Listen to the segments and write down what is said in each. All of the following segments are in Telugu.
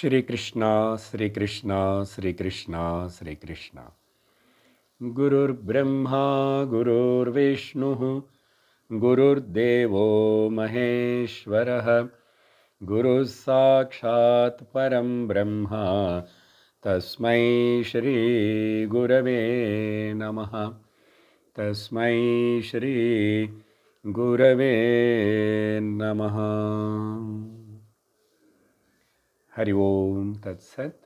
श्रीकृष्ण श्रीकृष्ण श्रीकृष्ण श्रीकृष्ण गुरुर्ब्रह्मा गुरुर्विष्णुः गुरुर्देवो महेश्वरः गुरुः साक्षात् परं ब्रह्म तस्मै श्री गुरवे नमः तस्मै श्री गुरवे नमः हरि ओम तत्सत्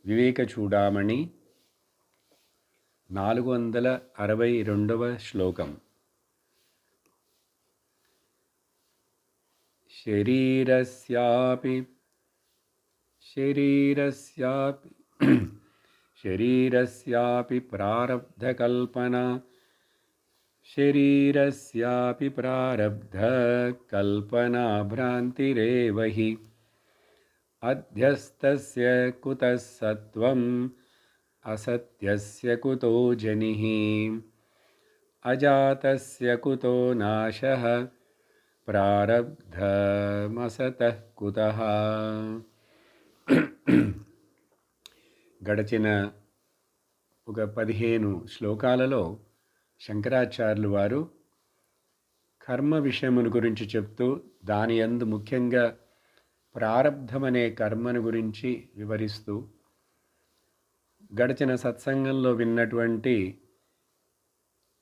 వివేక చూడామణి 462వ శ్లోకం. శరీరస్యాపి ప్రారబ్ధకల్పనా శరీరస్యాపి ప్రారబ్ధకల్పనా భ్రాంతిరేవ హి అధ్యస్తస్య కుతః సత్వం అసత్యస్య కుతో జనిః అజాతస్య కుతో నాశః ప్రారబ్ధమసతః కుతః. గడచిన ఒక 15 శ్లోకాలలో శంకరాచార్యులు వారు కర్మ విషయమును గురించి చెప్తూ దాని యందు ముఖ్యంగా ప్రారబ్ధమనే కర్మను గురించి వివరిస్తూ గడిచిన సత్సంగంలో విన్నటువంటి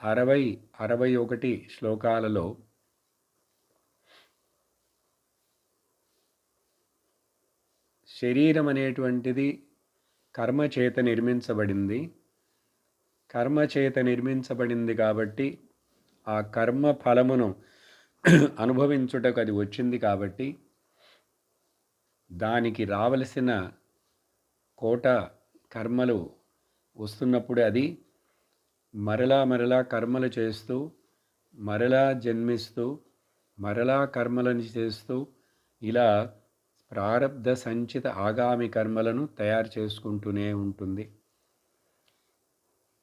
60-61 శ్లోకాలలో శరీరం అనేటువంటిది కర్మచేత నిర్మించబడింది. కర్మచేత నిర్మించబడింది కాబట్టి ఆ కర్మ ఫలమును అనుభవించుటకు అది వచ్చింది కాబట్టి దానికి రావలసిన కోట కర్మలు వస్తున్నప్పుడు అది మరలా కర్మలు చేస్తూ మరలా జన్మిస్తూ మరలా కర్మలను చేస్తూ ఇలా ప్రారబ్ధ సంచిత ఆగామి కర్మలను తయారు చేసుకుంటూనే ఉంటుంది.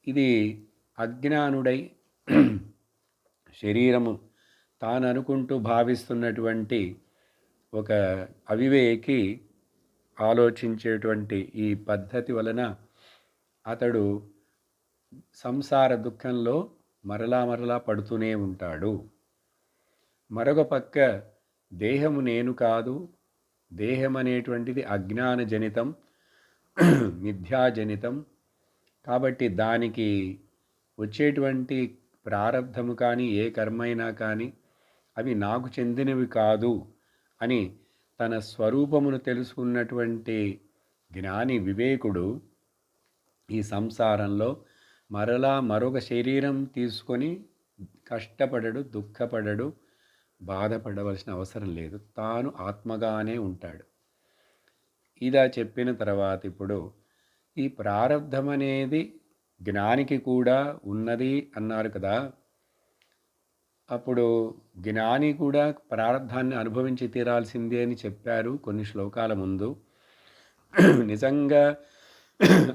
ఇది అజ్ఞానుడై శరీరము తాను అనుకుంటూ భావిస్తున్నటువంటి ఒక అవివేకి ఆలోచించేటువంటి ఈ పద్ధతి వలన అతడు సంసార దుఃఖంలో మరలా పడుతూనే ఉంటాడు. మరొక పక్క దేహము నేను కాదు, దేహం అనేటువంటిది అజ్ఞాన జనితం, మిథ్యాజనితం. కాబట్టి దానికి వచ్చేటువంటి ప్రారబ్ధము కానీ ఏ కర్మైనా కానీ అవి నాకు చెందినవి కాదు అని తన స్వరూపమును తెలుసుకున్నటువంటి జ్ఞాని వివేకుడు ఈ సంసారంలో మరొక శరీరం తీసుకొని కష్టపడడు, దుఃఖపడడు, బాధపడవలసిన అవసరం లేదు. తాను ఆత్మగానే ఉంటాడు. ఇలా చెప్పిన తర్వాత ఇప్పుడు ఈ ప్రారబ్ధం అనేది జ్ఞానికి కూడా ఉన్నది అన్నారు కదా. అప్పుడు జ్ఞాని కూడా ప్రారబ్ధాన్ని అనుభవించి తీరాల్సిందే అని చెప్పారు కొన్ని శ్లోకాల ముందు. నిజంగా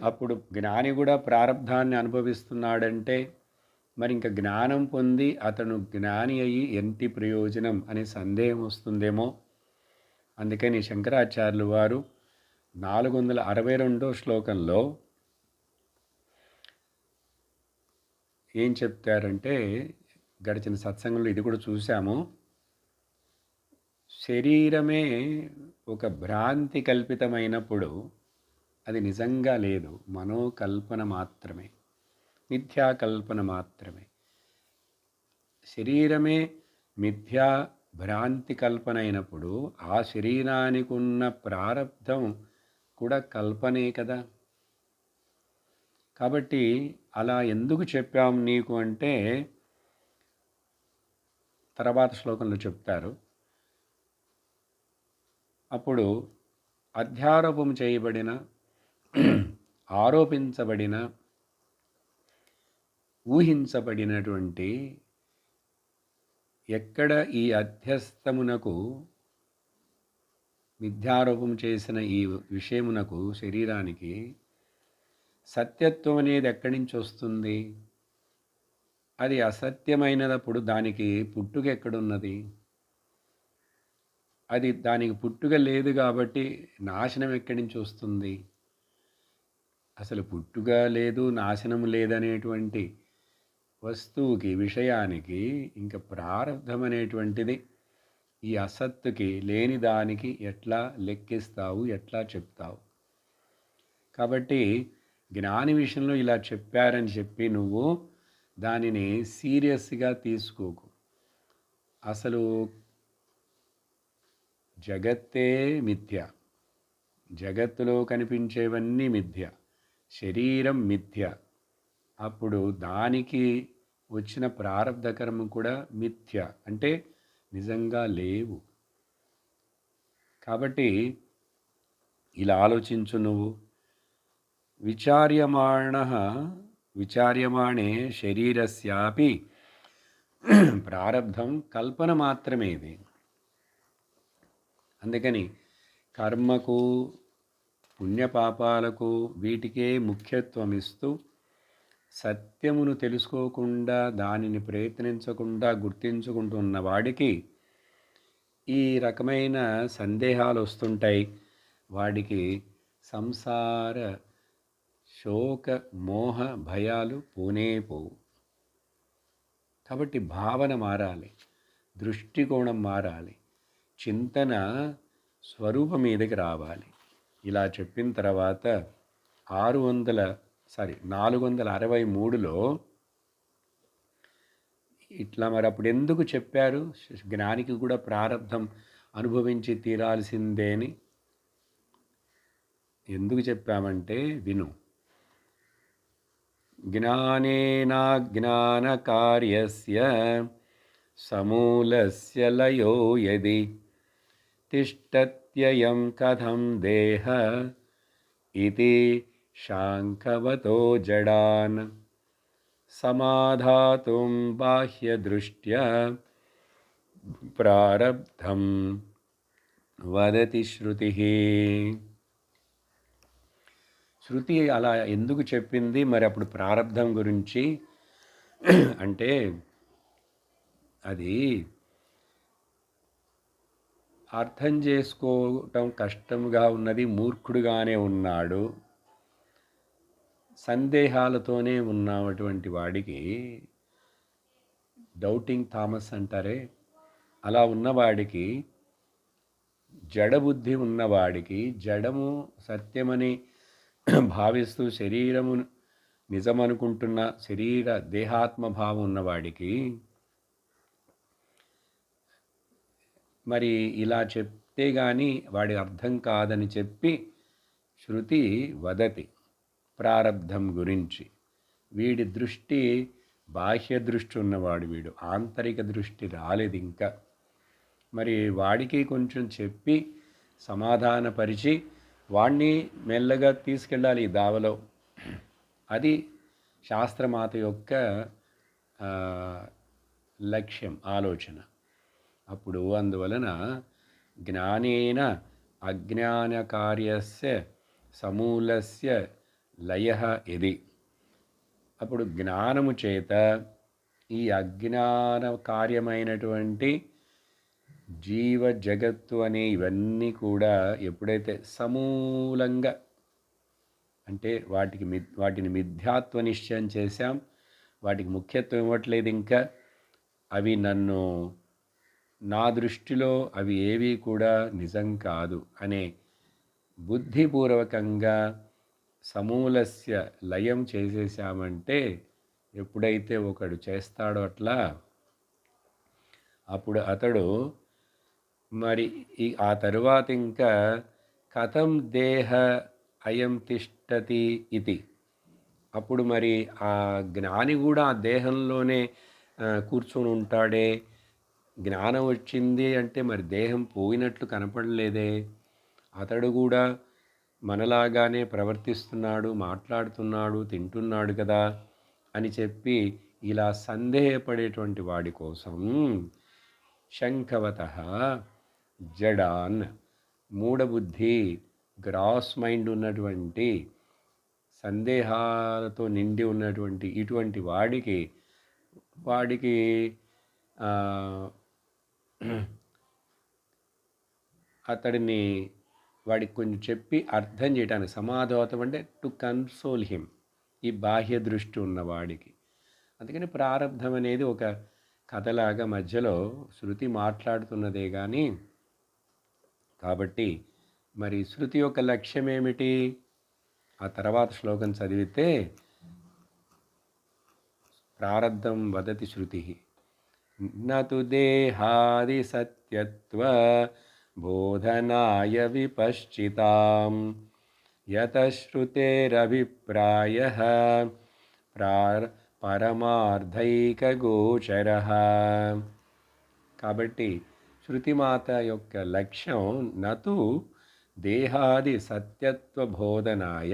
అప్పుడు జ్ఞాని కూడా ప్రారబ్ధాన్ని అనుభవిస్తున్నాడంటే మరి ఇంకా జ్ఞానం పొంది అతను జ్ఞాని అయ్యి ఎంటి ప్రయోజనం అనే సందేహం వస్తుందేమో. అందుకని శంకరాచార్యులు వారు 462వ శ్లోకంలో ఏం చెప్తారంటే, గడిచిన సత్సంగంలో ఇది కూడా చూసాము. శరీరమే ఒక భ్రాంతి కల్పితమైనప్పుడు అది నిజంగా లేదు, మనోకల్పన మాత్రమే, మిథ్యాకల్పన మాత్రమే. శరీరమే మిథ్యా భ్రాంతి కల్పన అయినప్పుడు ఆ శరీరానికి ఉన్న ప్రారబ్ధం కూడా కల్పనే కదా. కాబట్టి అలా ఎందుకు చెప్పాం నీకు అంటే తర్వాత శ్లోకంలో చెప్తారు. అప్పుడు అధ్యారోపం చేయబడిన, ఆరోపించబడిన, ఊహించబడినటువంటి ఎక్కడ ఈ అధ్యస్థమునకు మిథ్యారోపం చేసిన ఈ విషయమునకు శరీరానికి సత్యత్వం అనేది ఎక్కడి నుంచి వస్తుంది? అది అసత్యమైనప్పుడు దానికి పుట్టుక ఎక్కడున్నది? అది దానికి పుట్టుక లేదు కాబట్టి నాశనం ఎక్కడి నుంచి వస్తుంది? అసలు పుట్టుక లేదు, నాశనం లేదనేటువంటి వస్తువుకి, విషయానికి ఇంక ప్రారంధం అనేటువంటిది ఈ అసత్తుకి, లేని దానికి ఎట్లా లెక్కిస్తావు, ఎట్లా చెప్తావు? కాబట్టి జ్ఞాని విషయంలో ఇలా చెప్పారని చెప్పి నువ్వు దానిని సీరియస్గా తీసుకోకు. అసలు జగత్తే మిథ్య, జగత్తులో కనిపించేవన్నీ మిథ్య, శరీరం మిథ్య. అప్పుడు దానికి వచ్చిన ప్రారబ్ధ కర్మ కూడా మిథ్య, అంటే నిజంగా లేవు. కాబట్టి ఇలా ఆలోచించు నువ్వు. విచార్యమాణే శరీరస్యాపి ప్రారబ్ధం కల్పన మాత్రమే ఇది. అందుకని కర్మకు, పుణ్యపాపాలకు వీటికే ముఖ్యత్వం ఇస్తూ సత్యమును తెలుసుకోకుండా, దానిని ప్రయత్నించకుండా గుర్తించుకుంటున్న వాడికి ఈ రకమైన సందేహాలు వస్తుంటాయి. వాడికి సంసార శోక మోహ భయాలు పోనే పోవు. కాబట్టి భావన మారాలి, దృష్టికోణం మారాలి, చింతన స్వరూపం మీదకి రావాలి. ఇలా చెప్పిన తర్వాత 463లో ఇట్లా మరి అప్పుడు ఎందుకు చెప్పారు జ్ఞానికి కూడా ప్రారబ్ధం అనుభవించి తీరాల్సిందే అని? ఎందుకు చెప్పామంటే విను. జ్ఞానేనాజ్ఞానకార్యస్య సమూలస్య లయో యది తిష్టత్యయం కథం దేహ ఇతి శాంకవతో జడాన్ సమాధాతుం బాహ్యదృష్ట్యా ప్రారబ్ధం వదతి శృతి. శృతి అలా ఎందుకు చెప్పింది మరి అప్పుడు ప్రారబ్ధం గురించి అంటే, అది అర్థం చేసుకోవటం కష్టంగా ఉన్నది, మూర్ఖుడుగానే ఉన్నాడు, సందేహాలతోనే ఉన్నటువంటి వాడికి, డౌటింగ్ థామస్ అంటారే, అలా ఉన్నవాడికి, జడబుద్ధి ఉన్నవాడికి, జడము సత్యమని భావిస్తూ శరీరము నిజమనుకుంటున్న శరీర దేహాత్మభావం ఉన్నవాడికి మరి ఇలా చెప్తే కానీ వాడి అర్థం కాదని చెప్పి శృతి వదతి ప్రారబ్ధం గురించి. వీడి దృష్టి బాహ్య దృష్టి ఉన్నవాడు, వీడు ఆంతరిక దృష్టి రాలేదు ఇంకా. మరి వాడికి కొంచెం చెప్పి సమాధానపరిచి వాణ్ణి మెల్లగా తీసుకెళ్ళాలి ఈ దావలో. అది శాస్త్రమాత యొక్క లక్ష్యం, ఆలోచన. అప్పుడు అందువలన జ్ఞానేన అజ్ఞానకార్యస్య సమూలస్య లయః ఇది. అప్పుడు జ్ఞానము చేత ఈ అజ్ఞాన కార్యమైనటువంటి జీవ జగత్తు అనే ఇవన్నీ కూడా ఎప్పుడైతే సమూలంగా, అంటే వాటిని మిథ్యాత్వ నిశ్చయం చేశాం, వాటికి ముఖ్యత్వం ఇవ్వట్లేదు ఇంకా, అవి నా దృష్టిలో అవి ఏవి కూడా నిజం కాదు అనే బుద్ధిపూర్వకంగా సమూలస్య లయం చేసేసామంటే, ఎప్పుడైతే ఒకడు చేస్తాడో అట్లా, అప్పుడు అతడు మరి ఆ తరువాత ఇంకా కథం దేహ అయం తిష్టతి ఇది. అప్పుడు మరి ఆ జ్ఞాని కూడా ఆ దేహంలోనే కూర్చొని ఉంటాడే. జ్ఞానం వచ్చింది అంటే మరి దేహం పోయినట్లు కనపడలేదే. అతడు కూడా మనలాగానే ప్రవర్తిస్తున్నాడు, మాట్లాడుతున్నాడు, తింటున్నాడు కదా అని చెప్పి ఇలా సందేహపడేటువంటి వాడి కోసం శంఖవత జడాన్, మూఢబుద్ధి, గ్రాస్ మైండ్ ఉన్నటువంటి, సందేహాలతో నిండి ఉన్నటువంటి ఇటువంటి వాడికి అతడిని వాడికి కొంచెం చెప్పి అర్థం చేయడానికి, సమాధోతం అంటే టు కన్సోల్ హిమ్, ఈ బాహ్య దృష్టి ఉన్నవాడికి. అందుకని ప్రారంధం అనేది ఒక కథలాగా మధ్యలో శృతి మాట్లాడుతున్నదే కానీ. కాబట్టి మరి శృతి యొక్క లక్ష్యం ఏమిటి? ఆ తర్వాత శ్లోకం చదివితే ప్రారబ్ధం వదతి శృతి నతు దేహాది సత్యత్వ బోధనాయ విపశ్చితాం యతశ్రుతేరభిప్రాయ పరమార్థైకగోచర. కాబట్టి శృతిమాత యొక్క లక్ష్యం నతు దేహాది సత్యత్వ బోధనాయ,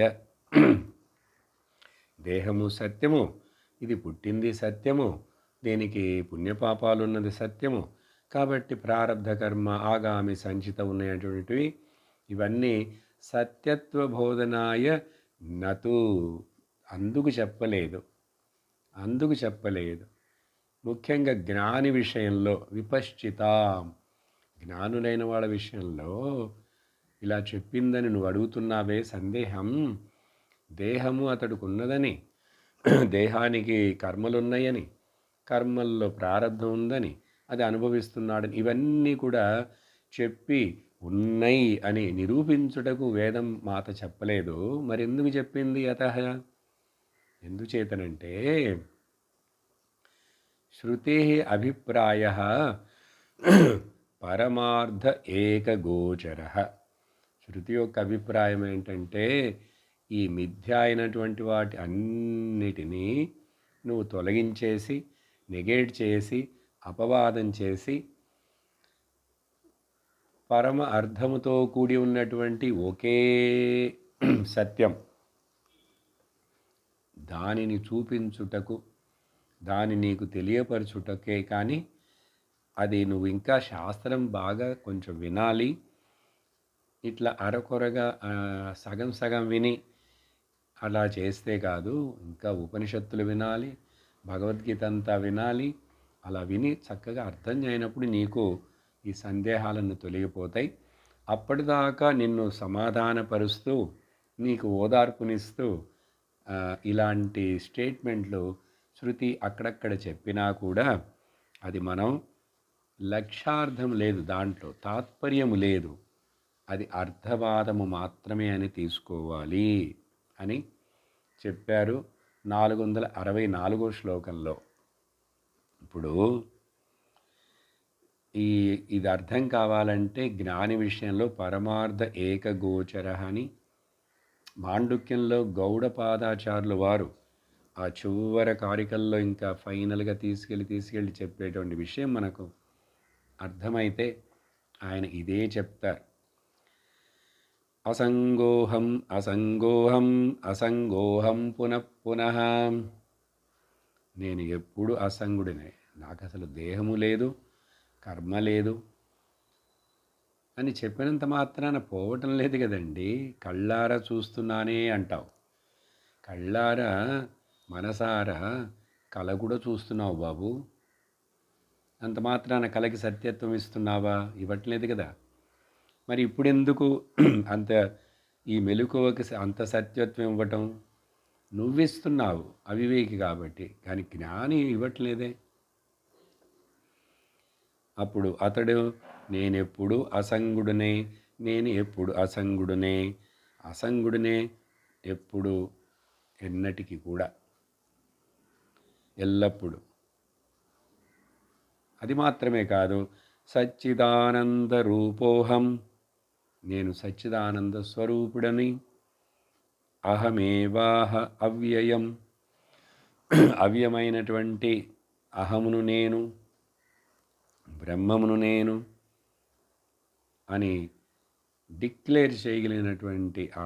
దేహము సత్యము, ఇది పుట్టింది సత్యము, దీనికి పుణ్యపాపాలు ఉన్నది సత్యము. కాబట్టి ప్రారబ్ధ కర్మ, ఆగామి, సంచిత ఉన్నటువంటివి ఇవన్నీ సత్యత్వ బోధనాయ నతు, అందుకు చెప్పలేదు. ముఖ్యంగా జ్ఞాని విషయంలో విపశ్చితాం, జ్ఞానులైన వాళ్ళ విషయంలో ఇలా చెప్పిందని నువ్వు అడుగుతున్నావే సందేహం. దేహము అతడికి ఉన్నదని, దేహానికి కర్మలున్నాయని, కర్మల్లో ప్రారబ్ధం ఉందని, అది అనుభవిస్తున్నాడని, ఇవన్నీ కూడా చెప్పి ఉన్నాయి అని నిరూపించుటకు వేదం మాత చెప్పలేదు. మరి ఎందుకు చెప్పింది? ఎందుచేతనంటే శృతే అభిప్రాయ పరమార్థ ఏకగోచర. శృతి యొక్క అభిప్రాయం ఏంటంటే ఈ మిథ్య అయినటువంటి వాటి అన్నిటినీ నువ్వు తొలగించేసి, నెగేట్ చేసి, అపవాదం చేసి, పరమ అర్థముతో కూడి ఉన్నటువంటి ఒకే సత్యం, దానిని చూపించుటకు, దాని నీకు తెలియపరచుటకే. కానీ అది నువ్వు ఇంకా శాస్త్రం బాగా కొంచెం వినాలి. ఇట్లా అరకొరగా సగం సగం విని అలా చేస్తే కాదు, ఇంకా ఉపనిషత్తులు వినాలి, భగవద్గీత అంతా వినాలి. అలా విని చక్కగా అర్థం అయినప్పుడు నీకు ఈ సందేహాలను తొలగిపోతాయి. అప్పటిదాకా నిన్ను సమాధానపరుస్తూ, నీకు ఓదార్పునిస్తూ ఇలాంటి స్టేట్మెంట్లు శృతి అక్కడక్కడ చెప్పినా కూడా అది మనం లక్ష్యార్థం లేదు, దాంట్లో తాత్పర్యము లేదు, అది అర్థవాదము మాత్రమే అని తీసుకోవాలి అని చెప్పారు 464వ శ్లోకంలో. ఇప్పుడు ఇది అర్థం కావాలంటే జ్ఞాని విషయంలో పరమార్థ ఏకగోచర అని మాండుక్యంలో గౌడపాదాచార్యులు వారు ఆ చివర కారికల్లో ఇంకా ఫైనల్గా తీసుకెళ్ళి చెప్పేటువంటి విషయం మనకు అర్థమైతే ఆయన ఇదే చెప్తారు. అసంగోహం అసంగోహం అసంగోహం పునః. నేను ఎప్పుడు అసంగుడినే, నాకు అసలు దేహము లేదు, కర్మ లేదు అని చెప్పినంత మాత్రాన పోవటం లేదు కదండి. కళ్ళారా చూస్తున్నానే అంటావు, కళ్ళారా మనసారా కళ కూడా చూస్తున్నావు బాబు. అంత మాత్రాన కళకి సత్యత్వం ఇస్తున్నావా? ఇవ్వట్లేదు కదా. మరి ఇప్పుడెందుకు అంత ఈ మెలకువకి అంత సత్యత్వం ఇవ్వటం? నువ్విస్తున్నావు అవివేకి కాబట్టి, కానీ జ్ఞాని ఇవ్వట్లేదే. అప్పుడు అతడు నేనెప్పుడు అసంగుడునే, నేను ఎప్పుడు అసంగుడునే, అసంగుడునే ఎప్పుడు, ఎన్నటికి కూడా, ఎల్లప్పుడూ. అది మాత్రమే కాదు, సచ్చిదానంద రూపోహం, నేను సచ్చిదానంద స్వరూపుడని, అహమేవాహ అవ్యయం, అవ్యమైనటువంటి అహమును నేను, బ్రహ్మమును నేను అని డిక్లేర్ చేయగలిగినటువంటి ఆ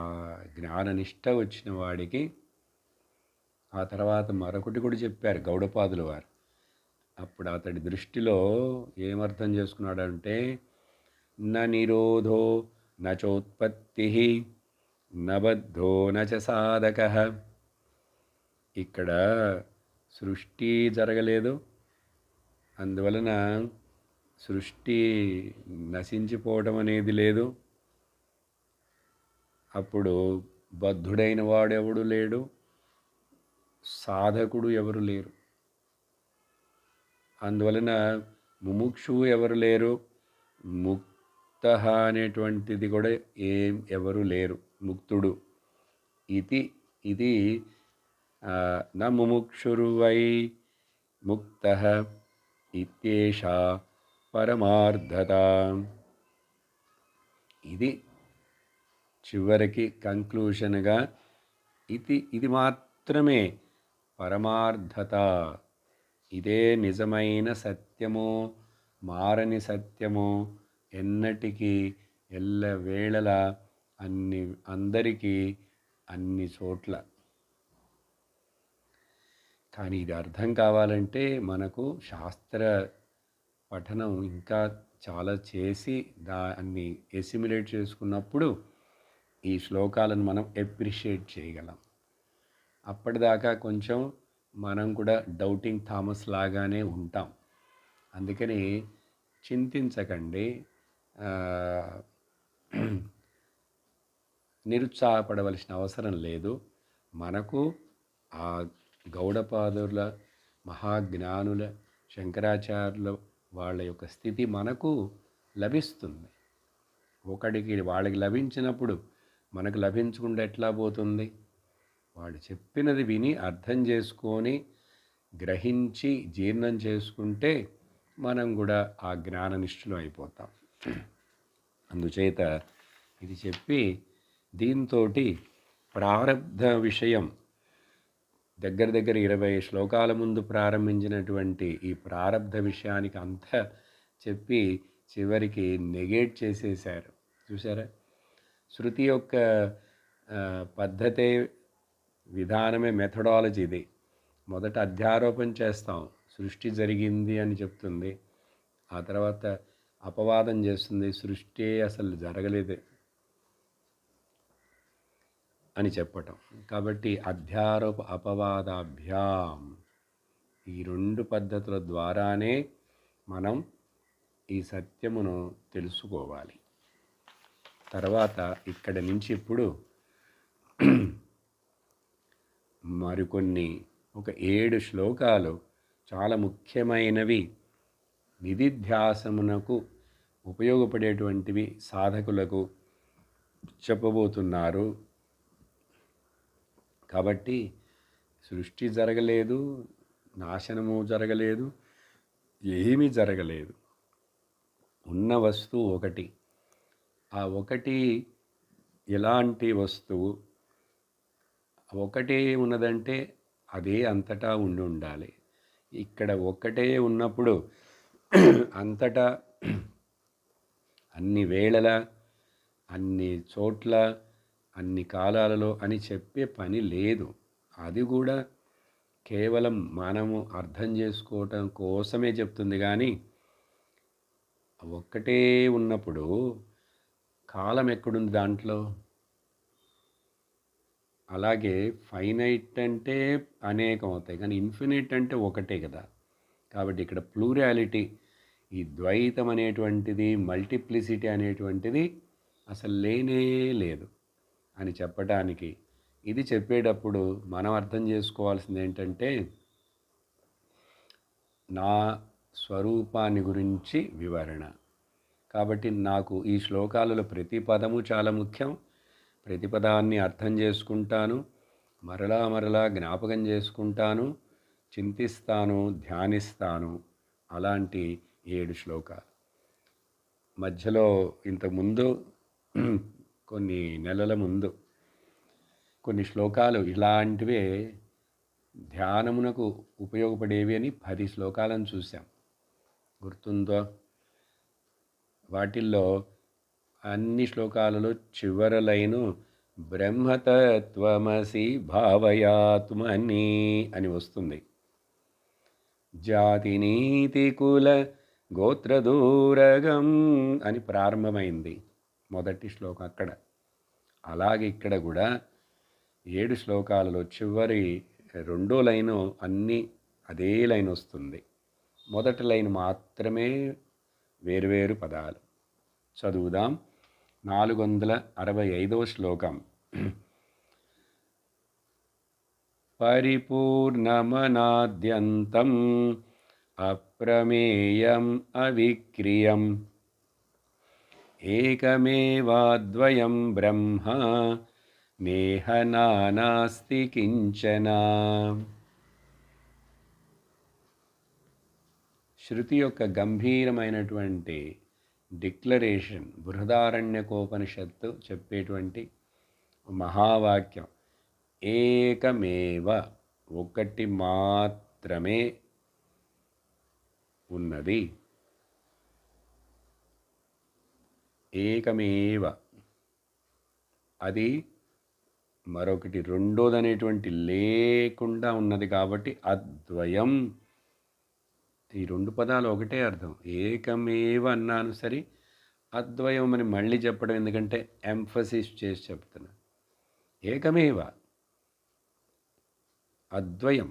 జ్ఞాననిష్ట వచ్చిన వాడికి ఆ తర్వాత మరొకటి కూడా చెప్పారు గౌడపాదుల వారు. అప్పుడు అతడి దృష్టిలో ఏమర్థం చేసుకున్నాడంటే న నిరోధో నచోత్పత్తి నబద్ధో నచ సాధక. ఇక్కడ సృష్టి జరగలేదు, అందువలన సృష్టి నశించిపోవడం అనేది లేదు. అప్పుడు బద్ధుడైన వాడెవడు లేడు, సాధకుడు ఎవరు లేరు. అందువలన ముముక్షువు ఎవరు లేరు, ముక్త అనేటువంటిది కూడా ఎవరు లేరు, ముక్తుడు. ఇది న ముముక్షుర్వై ముక్త ఇత్యేషా పరమార్థత. ఇది చివరికి కంక్లూషన్గా ఇది మాత్రమే పరమార్థత. ఇదే నిజమైన సత్యము, మారని సత్యము, ఎన్నటికీ ఎల్లవేళలా అందరికీ అన్ని చోట్ల. కానీ ఇది అర్థం కావాలంటే మనకు శాస్త్ర పఠనం ఇంకా చాలా చేసి దాన్ని ఎసిమిలేట్ చేసుకున్నప్పుడు ఈ శ్లోకాలను మనం ఎప్రిషియేట్ చేయగలం. అప్పటిదాకా కొంచెం మనం కూడా డౌటింగ్ థామస్ లాగానే ఉంటాం. అందుకని చింతించకండి, నిరుత్సాహపడవలసిన అవసరం లేదు. మనకు ఆ గౌడపాదుల, మహాజ్ఞానుల, శంకరాచార్యుల వాళ్ళ యొక్క స్థితి మనకు లభిస్తుంది. వాళ్ళకి లభించినప్పుడు మనకు లభించకుండా ఎట్లా పోతుంది? వాళ్ళు చెప్పినది విని అర్థం చేసుకొని గ్రహించి జీర్ణం చేసుకుంటే మనం కూడా ఆ జ్ఞాననిష్ఠులు అయిపోతాం. అందుచేత ఇది చెప్పి దీంతో ప్రారబ్ధ విషయం దగ్గర 20 శ్లోకాల ముందు ప్రారంభించినటువంటి ఈ ప్రారబ్ధ విషయానికి అంతా చెప్పి చివరికి నెగేట్ చేసేశారు. చూసారా? శృతి యొక్క పద్ధతే, విధానమే, మెథడాలజీ ఇది. మొదట అధ్యారోపణ చేస్తాం, సృష్టి జరిగింది అని చెప్తుంది. ఆ తర్వాత అపవాదం చేస్తుంది, సృష్టి అసలు జరగలేదు అని చెప్పటం. కాబట్టి అధ్యారోప అపవాదాభ్యాం, ఈ 2 పద్ధతుల ద్వారానే మనం ఈ సత్యమును తెలుసుకోవాలి. తర్వాత ఇక్కడి నుంచి ఇప్పుడు మరికొన్ని ఒక 7 శ్లోకాలు చాలా ముఖ్యమైనవి, నిధిధ్యాసమునకు ఉపయోగపడేటువంటివి సాధకులకు చెప్పబోతున్నారు. కాబట్టి సృష్టి జరగలేదు, నాశనము జరగలేదు, ఏమీ జరగలేదు. ఉన్న వస్తువు ఒకటి. ఆ ఒకటి ఎలాంటి వస్తువు? ఒకటే ఉన్నదంటే అదే అంతటా ఉండి ఉండాలి. ఇక్కడ ఒక్కటే ఉన్నప్పుడు అంతటా, అన్ని వేళల, అన్ని చోట్ల, అన్ని కాలాలలో అని చెప్పే పని లేదు. అది కూడా కేవలం మనము అర్థం చేసుకోవటం కోసమే చెప్తుంది. కానీ ఒక్కటే ఉన్నప్పుడు కాలం ఎక్కడుంది దాంట్లో? అలాగే ఫైనైట్ అంటే అనేకం అవుతాయి, కానీ ఇన్ఫినిట్ అంటే ఒకటే కదా. కాబట్టి ఇక్కడ ప్లూరాలిటీ, ఈ ద్వైతం అనేటువంటిది, మల్టిప్లిసిటీ అనేటువంటిది అసలు లేనే లేదు అని చెప్పడానికి ఇది చెప్పేటప్పుడు మనం అర్థం చేసుకోవాల్సింది ఏంటంటే, నా స్వరూపాన్ని గురించి వివరణ. కాబట్టి నాకు ఈ శ్లోకాలలో ప్రతి పదము చాలా ముఖ్యం. ప్రతి పదాన్ని అర్థం చేసుకుంటాను, మరలా జ్ఞాపకం చేసుకుంటాను, చింతిస్తాను, ధ్యానిస్తాను. అలాంటి 7 శ్లోకాలు. మధ్యలో ఇంతకుముందు కొన్ని నెలల ముందు కొన్ని శ్లోకాలు ఇలాంటివే ధ్యానమునకు ఉపయోగపడేవి అని 10 శ్లోకాలను చూసాం. గుర్తుందో? వాటిల్లో అన్ని శ్లోకాలలో చివరి లైను బ్రహ్మతత్వమసి భావయాత్మని అని వస్తుంది. జాతి నీతి కుల గోత్రదూరగం అని ప్రారంభమైంది మొదటి శ్లోకం అక్కడ. అలాగే ఇక్కడ కూడా 7 శ్లోకాలలో చివరి 2వ లైను అన్నీ అదే లైన్ వస్తుంది. మొదటి లైన్ మాత్రమే వేరువేరు పదాలు. చదువుదాం. 465వ శ్లోకం. పరిపూర్ణమనాద్యంతం అప్రమేయం అవిక్రియం ఏకమేవాద్వయం బ్రహ్మ నేహ నానాస్తి కించన. శృతి యొక్క గంభీరమైనటువంటి డిక్లరేషన్, బృహదారణ్యకోపనిషత్తు చెప్పేటువంటి మహావాక్యం. ఏకమేవ, ఒకటి మాత్రమే ఉన్నది. ఏకమేవ, అది మరొకటి రెండోదనేటువంటి లేకుండా ఉన్నది కాబట్టి అద్వయం. ఈ రెండు పదాలు ఒకటే అర్థం. ఏకమేవ అన్నాను సరే, అద్వయం అని మళ్ళీ చెప్పడం ఎందుకంటే ఎంఫసిస్ చేసి చెప్తున్నా. ఏకమేవ, అద్వయం,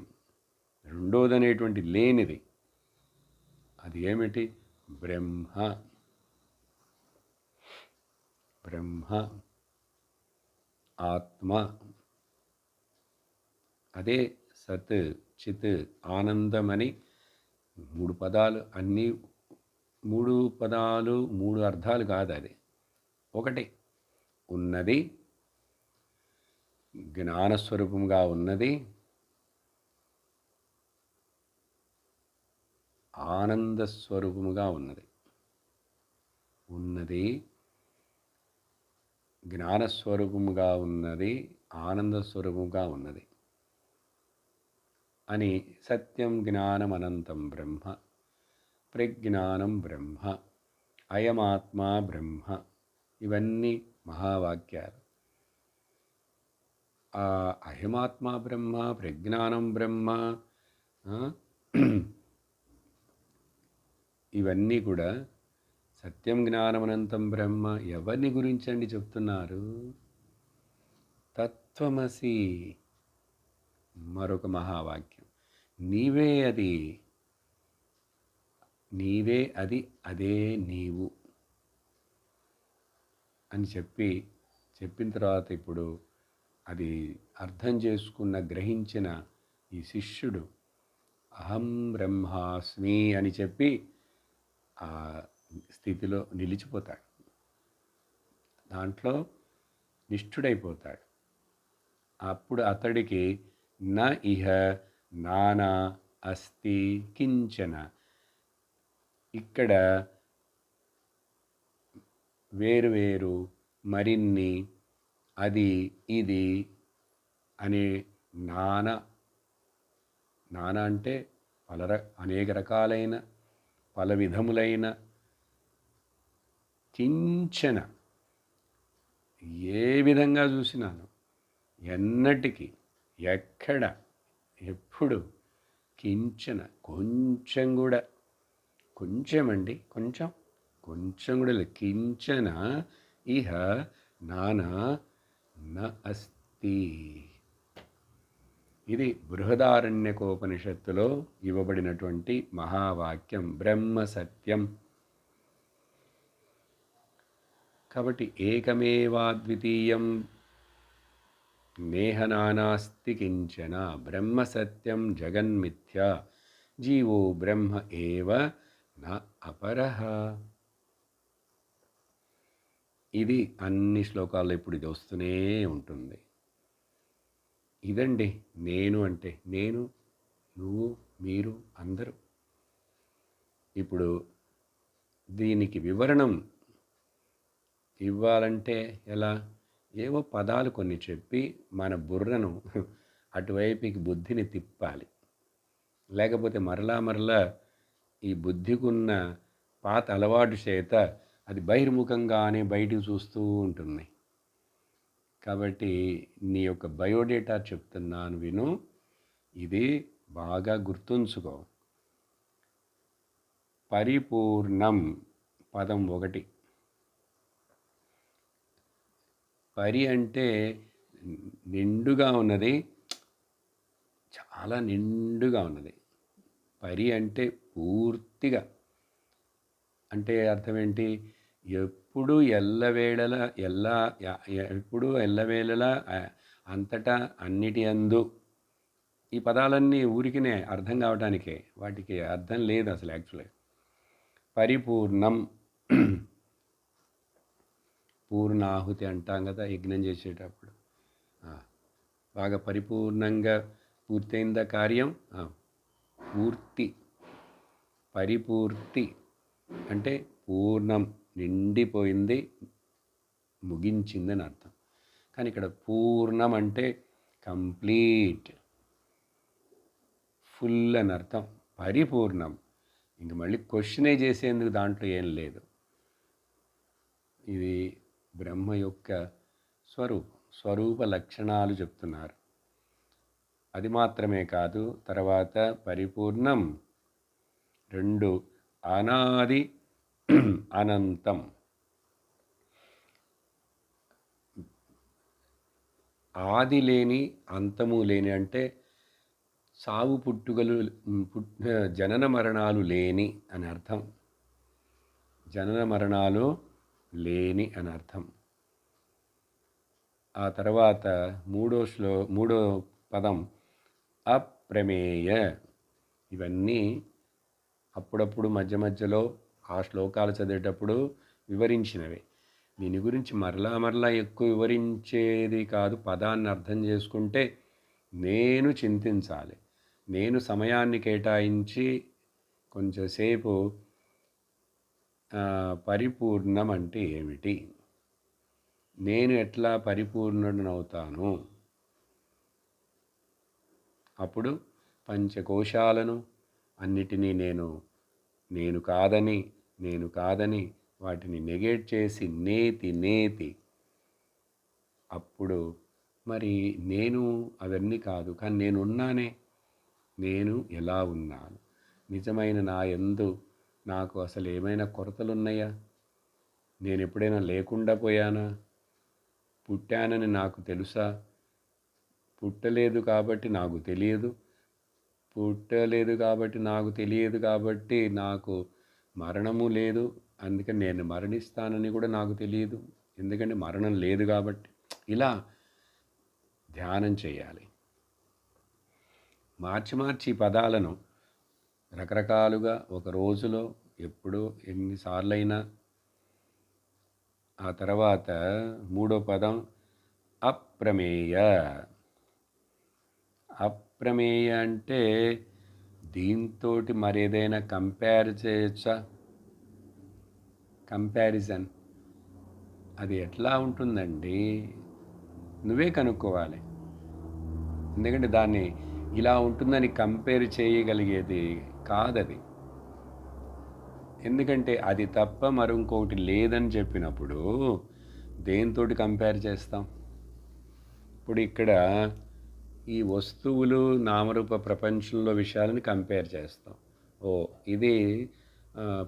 రెండోదనేటువంటి లేనిది. అది ఏమిటి? బ్రహ్మ. బ్రహ్మ, ఆత్మ. అదే సత్, చిత్, ఆనందమని మూడు పదాలు. అన్నీ మూడు పదాలు, మూడు అర్థాలు కాదు. అది ఒకటి ఉన్నది, జ్ఞానస్వరూపంగా ఉన్నది, ఆనందస్వరూపముగా ఉన్నది. ఉన్నది, జ్ఞానస్వరూపముగా ఉన్నది, ఆనందస్వరూపముగా ఉన్నది అని. సత్యం జ్ఞానం అనంతం బ్రహ్మ, ప్రజ్ఞానం బ్రహ్మ, అయమాత్మా బ్రహ్మ. ఇవన్నీ మహావాక్యాలు. ఆ అయమాత్మా బ్రహ్మ, ప్రజ్ఞానం బ్రహ్మ, ఇవన్నీ కూడా సత్యం జ్ఞానమనంతం బ్రహ్మ ఎవరిని గురించండి చెప్తున్నారు? తత్వమసి, మరొక మహావాక్యం. నీవే అది, నీవే అది, అదే నీవు అని చెప్పిన తర్వాత ఇప్పుడు అది అర్థం చేసుకున్న, గ్రహించిన ఈ శిష్యుడు అహం బ్రహ్మాస్మి అని చెప్పి ఆ స్థితిలో నిలిచిపోతాడు. దాంట్లో నిష్ఠుడైపోతాడు. అప్పుడు అతడికి న ఇహ నానా అస్తి కించన. ఇక్కడ వేరువేరు, మరిన్ని, అది, ఇది అనే నానా అంటే అనేక రకాలైన, పల విధములైన, కించన ఏ విధంగా చూసినాను, ఎన్నటికి, ఎక్కడ, ఎప్పుడు, కించన కొంచెం కూడా, కొంచెం అండి, కొంచెం కూడా లేదు. కించన ఇహ నానా న అస్తి. ఇది బృహదారణ్యకోపనిషత్తులో ఇవ్వబడినటువంటి మహావాక్యం, బ్రహ్మ సత్యం. కాబట్టి ఏకమేవాద్వితీయం నేహ నానాస్తి కించన, బ్రహ్మ సత్యం జగన్మిథ్య, జీవో బ్రహ్మ ఏవ న అపరః. ఇది అన్ని శ్లోకాల్లో ఇప్పుడు ఇది వస్తూనే ఉంటుంది. ఇదండి నేను అంటే. నేను, నువ్వు, మీరు అందరూ. ఇప్పుడు దీనికి వివరణం ఇవ్వాలంటే ఎలా? ఏవో పదాలు కొన్ని చెప్పి మన బుర్రను అటువైపుకి, బుద్ధిని తిప్పాలి. లేకపోతే మరలా ఈ బుద్ధికున్న పాత అలవాటు చేత అది బహిర్ముఖంగానే బయటికి చూస్తూ ఉంటుంది. కాబట్టి నీ యొక్క బయోడేటా చెప్తున్నాను, విను. ఇది బాగా గుర్తుంచుకో. పరిపూర్ణం పదం ఒకటి. పరి అంటే నిండుగా ఉన్నది, చాలా నిండుగా ఉన్నది. పరి అంటే పూర్తిగా అంటే అర్థం ఏంటి? ఎప్పుడు ఎల్లవేళలా ఎప్పుడు ఎల్లవేళలా అంతటా అన్నిటి యందు. ఈ పదాలన్నీ ఊరికినే అర్థం కావటానికే, వాటికి అర్థం లేదు అసలు యాక్చువల్గా. పరిపూర్ణం, పూర్ణాహుతి అంటాం కదా యజ్ఞం చేసేటప్పుడు. బాగా పరిపూర్ణంగా పూర్తయిందా కార్యం? పూర్తి, పరిపూర్తి అంటే పూర్ణం, నిండిపోయింది, ముగించిందని అర్థం. కానీ ఇక్కడ పూర్ణం అంటే కంప్లీట్, ఫుల్ అని అర్థం. పరిపూర్ణం ఇంక మళ్ళీ క్వశ్చనే చేసేందుకు దాంట్లో ఏం లేదు. ఇది బ్రహ్మ యొక్క స్వరూప లక్షణాలు చెప్తున్నారు. అది మాత్రమే కాదు, తర్వాత పరిపూర్ణం, 2 అనాది అనంతం. ఆది లేని అంతము లేని అంటే సావు పుట్టుకలు, జనన మరణాలు లేని అని అర్థం. జనన మరణాలు లేని అని అర్థం. ఆ తర్వాత మూడో పదం అప్రమేయ. ఇవన్నీ అప్పుడప్పుడు మధ్య మధ్యలో ఆ శ్లోకాలు చదివేటప్పుడు వివరించినవి. దీని గురించి మరలా ఎక్కువ వివరించేది కాదు. పదాన్ని అర్థం చేసుకుంటే నేను చింతించాలి. నేను సమయాన్ని కేటాయించి కొంచెంసేపు పరిపూర్ణం అంటే ఏమిటి, నేను ఎట్లా పరిపూర్ణుడనవుతాను, అప్పుడు పంచకోశాలను అన్నిటినీ నేను కాదని వాటిని నెగేట్ చేసి నేతి అప్పుడు మరి నేను అవన్నీ కాదు, కానీ నేనున్నానే, నేను ఎలా ఉన్నాను, నిజమైన నా యందు నాకు అసలు ఏమైనా కొరతలున్నాయా, నేను ఎప్పుడైనా లేకుండా పోయానా, పుట్టానని నాకు తెలుసా, పుట్టలేదు కాబట్టి నాకు తెలియదు కాబట్టి నాకు మరణము లేదు, అందుకని నేను మరణిస్తానని కూడా నాకు తెలియదు, ఎందుకంటే మరణం లేదు కాబట్టి. ఇలా ధ్యానం చేయాలి. మార్చి పదాలను రకరకాలుగా ఒక రోజులో ఎప్పుడో ఎన్నిసార్లైనా. ఆ తర్వాత మూడో పదం అప్రమేయ. అప్రమేయ అంటే దీంతో మరేదైనా కంపేర్ చేయొచ్చా? కంపారిజన్ అది ఎట్లా ఉంటుందండి? నువ్వే కనుక్కోవాలి. ఎందుకంటే దాన్ని ఇలా ఉంటుందని కంపేర్ చేయగలిగేది కాదది. ఎందుకంటే అది తప్ప మరొకటి లేదని చెప్పినప్పుడు దేనితోటి కంపేర్ చేస్తాం? ఇప్పుడు ఇక్కడ ఈ వస్తువులు నామరూప ప్రపంచంలో విషయాలను కంపేర్ చేస్తాం. ఇది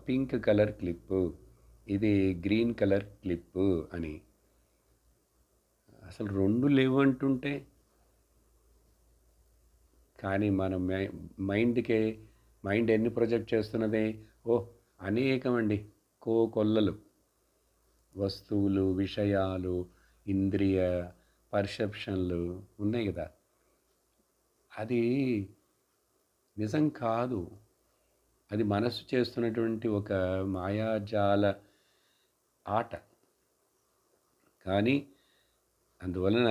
పింక్ కలర్ క్లిప్పు, ఇది గ్రీన్ కలర్ క్లిప్పు అని. అసలు రెండు లేవు అంటుంటే, కానీ మనం మైండ్ ఎన్ని ప్రొజెక్ట్ చేస్తున్నది? అనేకమండి, కొల్లలు వస్తువులు, విషయాలు, ఇంద్రియ పర్సెప్షన్లు ఉన్నాయి కదా. అది నిజం కాదు, అది మనసు చేస్తున్నటువంటి ఒక మాయాజాల ఆట. కానీ అందువలన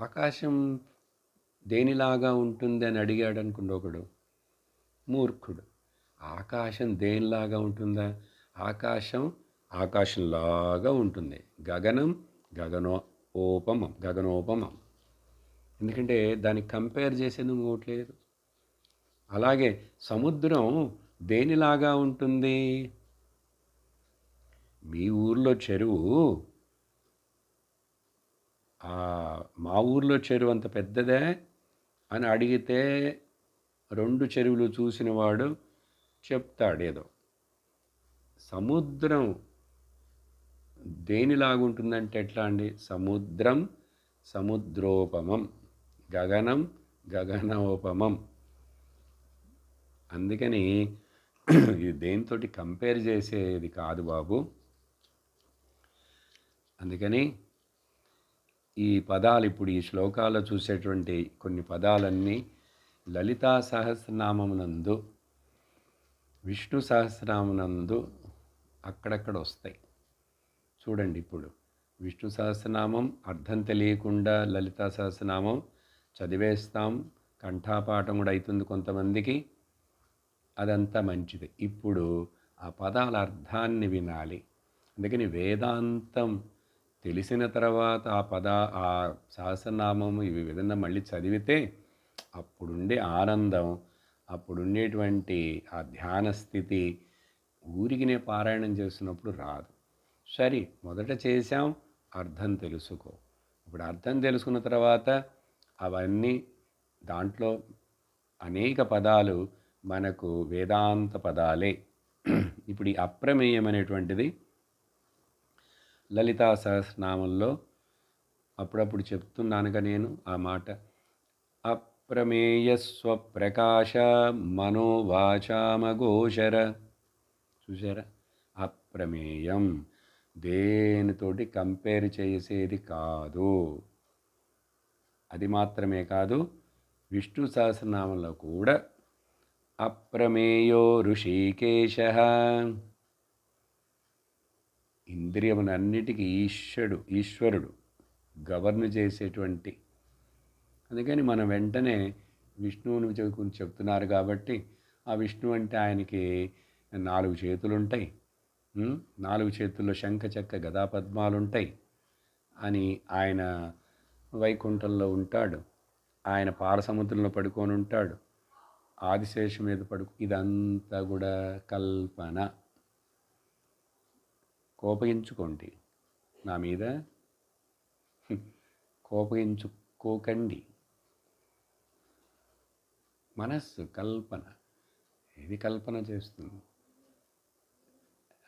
ఆకాశం దేనిలాగా ఉంటుంది అని అడిగాడు అనుకోండి ఒకడు, మూర్ఖుడు. ఆకాశం దేనిలాగా ఉంటుందా? ఆకాశంలాగా ఉంటుంది. గగనోపమం. ఎందుకంటే దానికి కంపేర్ చేసేందుకు ఇంకోట్లేదు. అలాగే సముద్రం దేనిలాగా ఉంటుంది? మీ ఊర్లో చెరువు మా ఊర్లో చెరువు అంత పెద్దదే అని అడిగితే 2 చెరువులు చూసినవాడు చెప్తాడేదో. సముద్రం దేనిలాగుంటుందంటే ఎట్లా అండి? సముద్రం సముద్రోపమం, గగనం గగనోపమం. అందుకని ఇది దేనితోటి కంపేర్ చేసేది కాదు బాబు. అందుకని ఈ పదాలు ఇప్పుడు ఈ శ్లోకాల్లో చూసేటువంటి కొన్ని పదాలన్నీ లలితా సహస్రనామమునందు, విష్ణు సహస్రనామమునందు అక్కడక్కడ వస్తాయి. చూడండి, ఇప్పుడు విష్ణు సహస్రనామం అర్థం తెలియకుండా లలితా సహస్రనామం చదివేస్తాం, కంఠాపాఠం కూడా అవుతుంది కొంతమందికి, అదంతా మంచిది. ఇప్పుడు ఆ పదాల అర్థాన్ని వినాలి. అందుకని వేదాంతం తెలిసిన తర్వాత ఆ సహస్రనామము ఇవి విధంగా మళ్ళీ చదివితే అప్పుడుండే ఆనందం, అప్పుడుండేటువంటి ఆ ధ్యాన స్థితి ఊరికినే పారాయణం చేస్తున్నప్పుడు రాదు. సరే, మొదట చేశాం, అర్థం తెలుసుకో. ఇప్పుడు అర్థం తెలుసుకున్న తర్వాత అవన్నీ దాంట్లో అనేక పదాలు మనకు వేదాంత పదాలే. ఇప్పుడు ఈ అప్రమేయం అనేటువంటిది లలితా సహస్రనామంలో అప్పుడప్పుడు చెప్తున్నానుగా నేను ఆ మాట. అప్రమేయ స్వప్రకాశ మనోవాచామఘోషర. చూసారా, అప్రమేయం దేనితోటి కంపేర్ చేసేది కాదు. అది మాత్రమే కాదు, విష్ణు సహస్రనామంలో కూడా అప్రమేయో ఋషికేశ, ఇంద్రియములన్నిటికీ ఈశ్వరుడు గవర్న చేసేటువంటి. అందుకని మనం వెంటనే విష్ణువుని గురించి చెప్తున్నారు కాబట్టి ఆ విష్ణు అంటే ఆయనకి 4 చేతులు ఉంటాయి, 4 చేతుల్లో శంఖ చక్ర గదా పద్మాలు ఉంటాయి అని, ఆయన వైకుంఠంలో ఉంటాడు, ఆయన పాలసముద్రంలో పడుకొని ఉంటాడు, ఆదిశేషం మీద ఇదంతా కూడా కల్పన. కోపగించుకోండి నా మీద, కోపగించుకోకండి. మనస్సు కల్పన, ఇది కల్పన చేస్తుంది.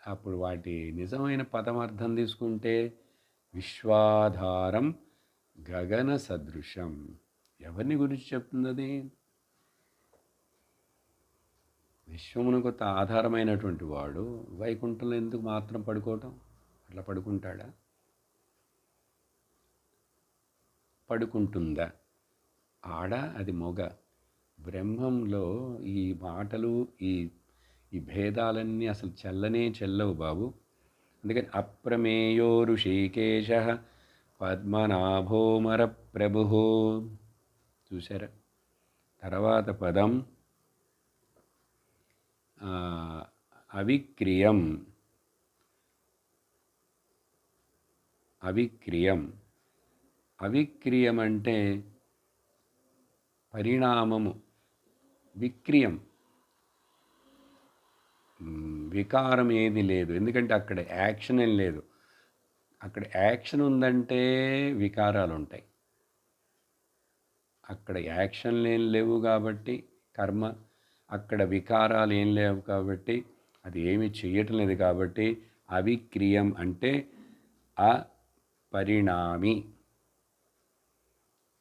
అప్పుడు వాటి నిజమైన పదమర్థం తీసుకుంటే విశ్వాధారం గగన సదృశం. ఎవరిని గురించి చెప్తుంది అది? విశ్వమునకు ఆధారమైనటువంటి వాడు వైకుంఠంలో ఎందుకు మాత్రం పడుకోవటం? అట్లా పడుకుంటాడా? పడుకుంటుందా? ఆడ, అది మొగ. బ్రహ్మంలో ఈ మాటలు, ఈ భేదాలన్నీ అసలు చెల్లవు బాబు. అందుకని అప్రమేయో ఋషికేశ పద్మనాభోమర ప్రభు. చూసారా? తర్వాత పదం అవిక్రియం. అవిక్రియం అంటే పరిణామము. విక్రియం, వికారం ఏది లేదు. ఎందుకంటే అక్కడ యాక్షన్ ఏం లేదు. అక్కడ యాక్షన్ ఉందంటే వికారాలు ఉంటాయి. అక్కడ యాక్షన్లు ఏం లేవు కాబట్టి కర్మ, అక్కడ వికారాలు ఏం లేవు కాబట్టి అది ఏమీ చెయ్యటం లేదు కాబట్టి అవిక్రియం అంటే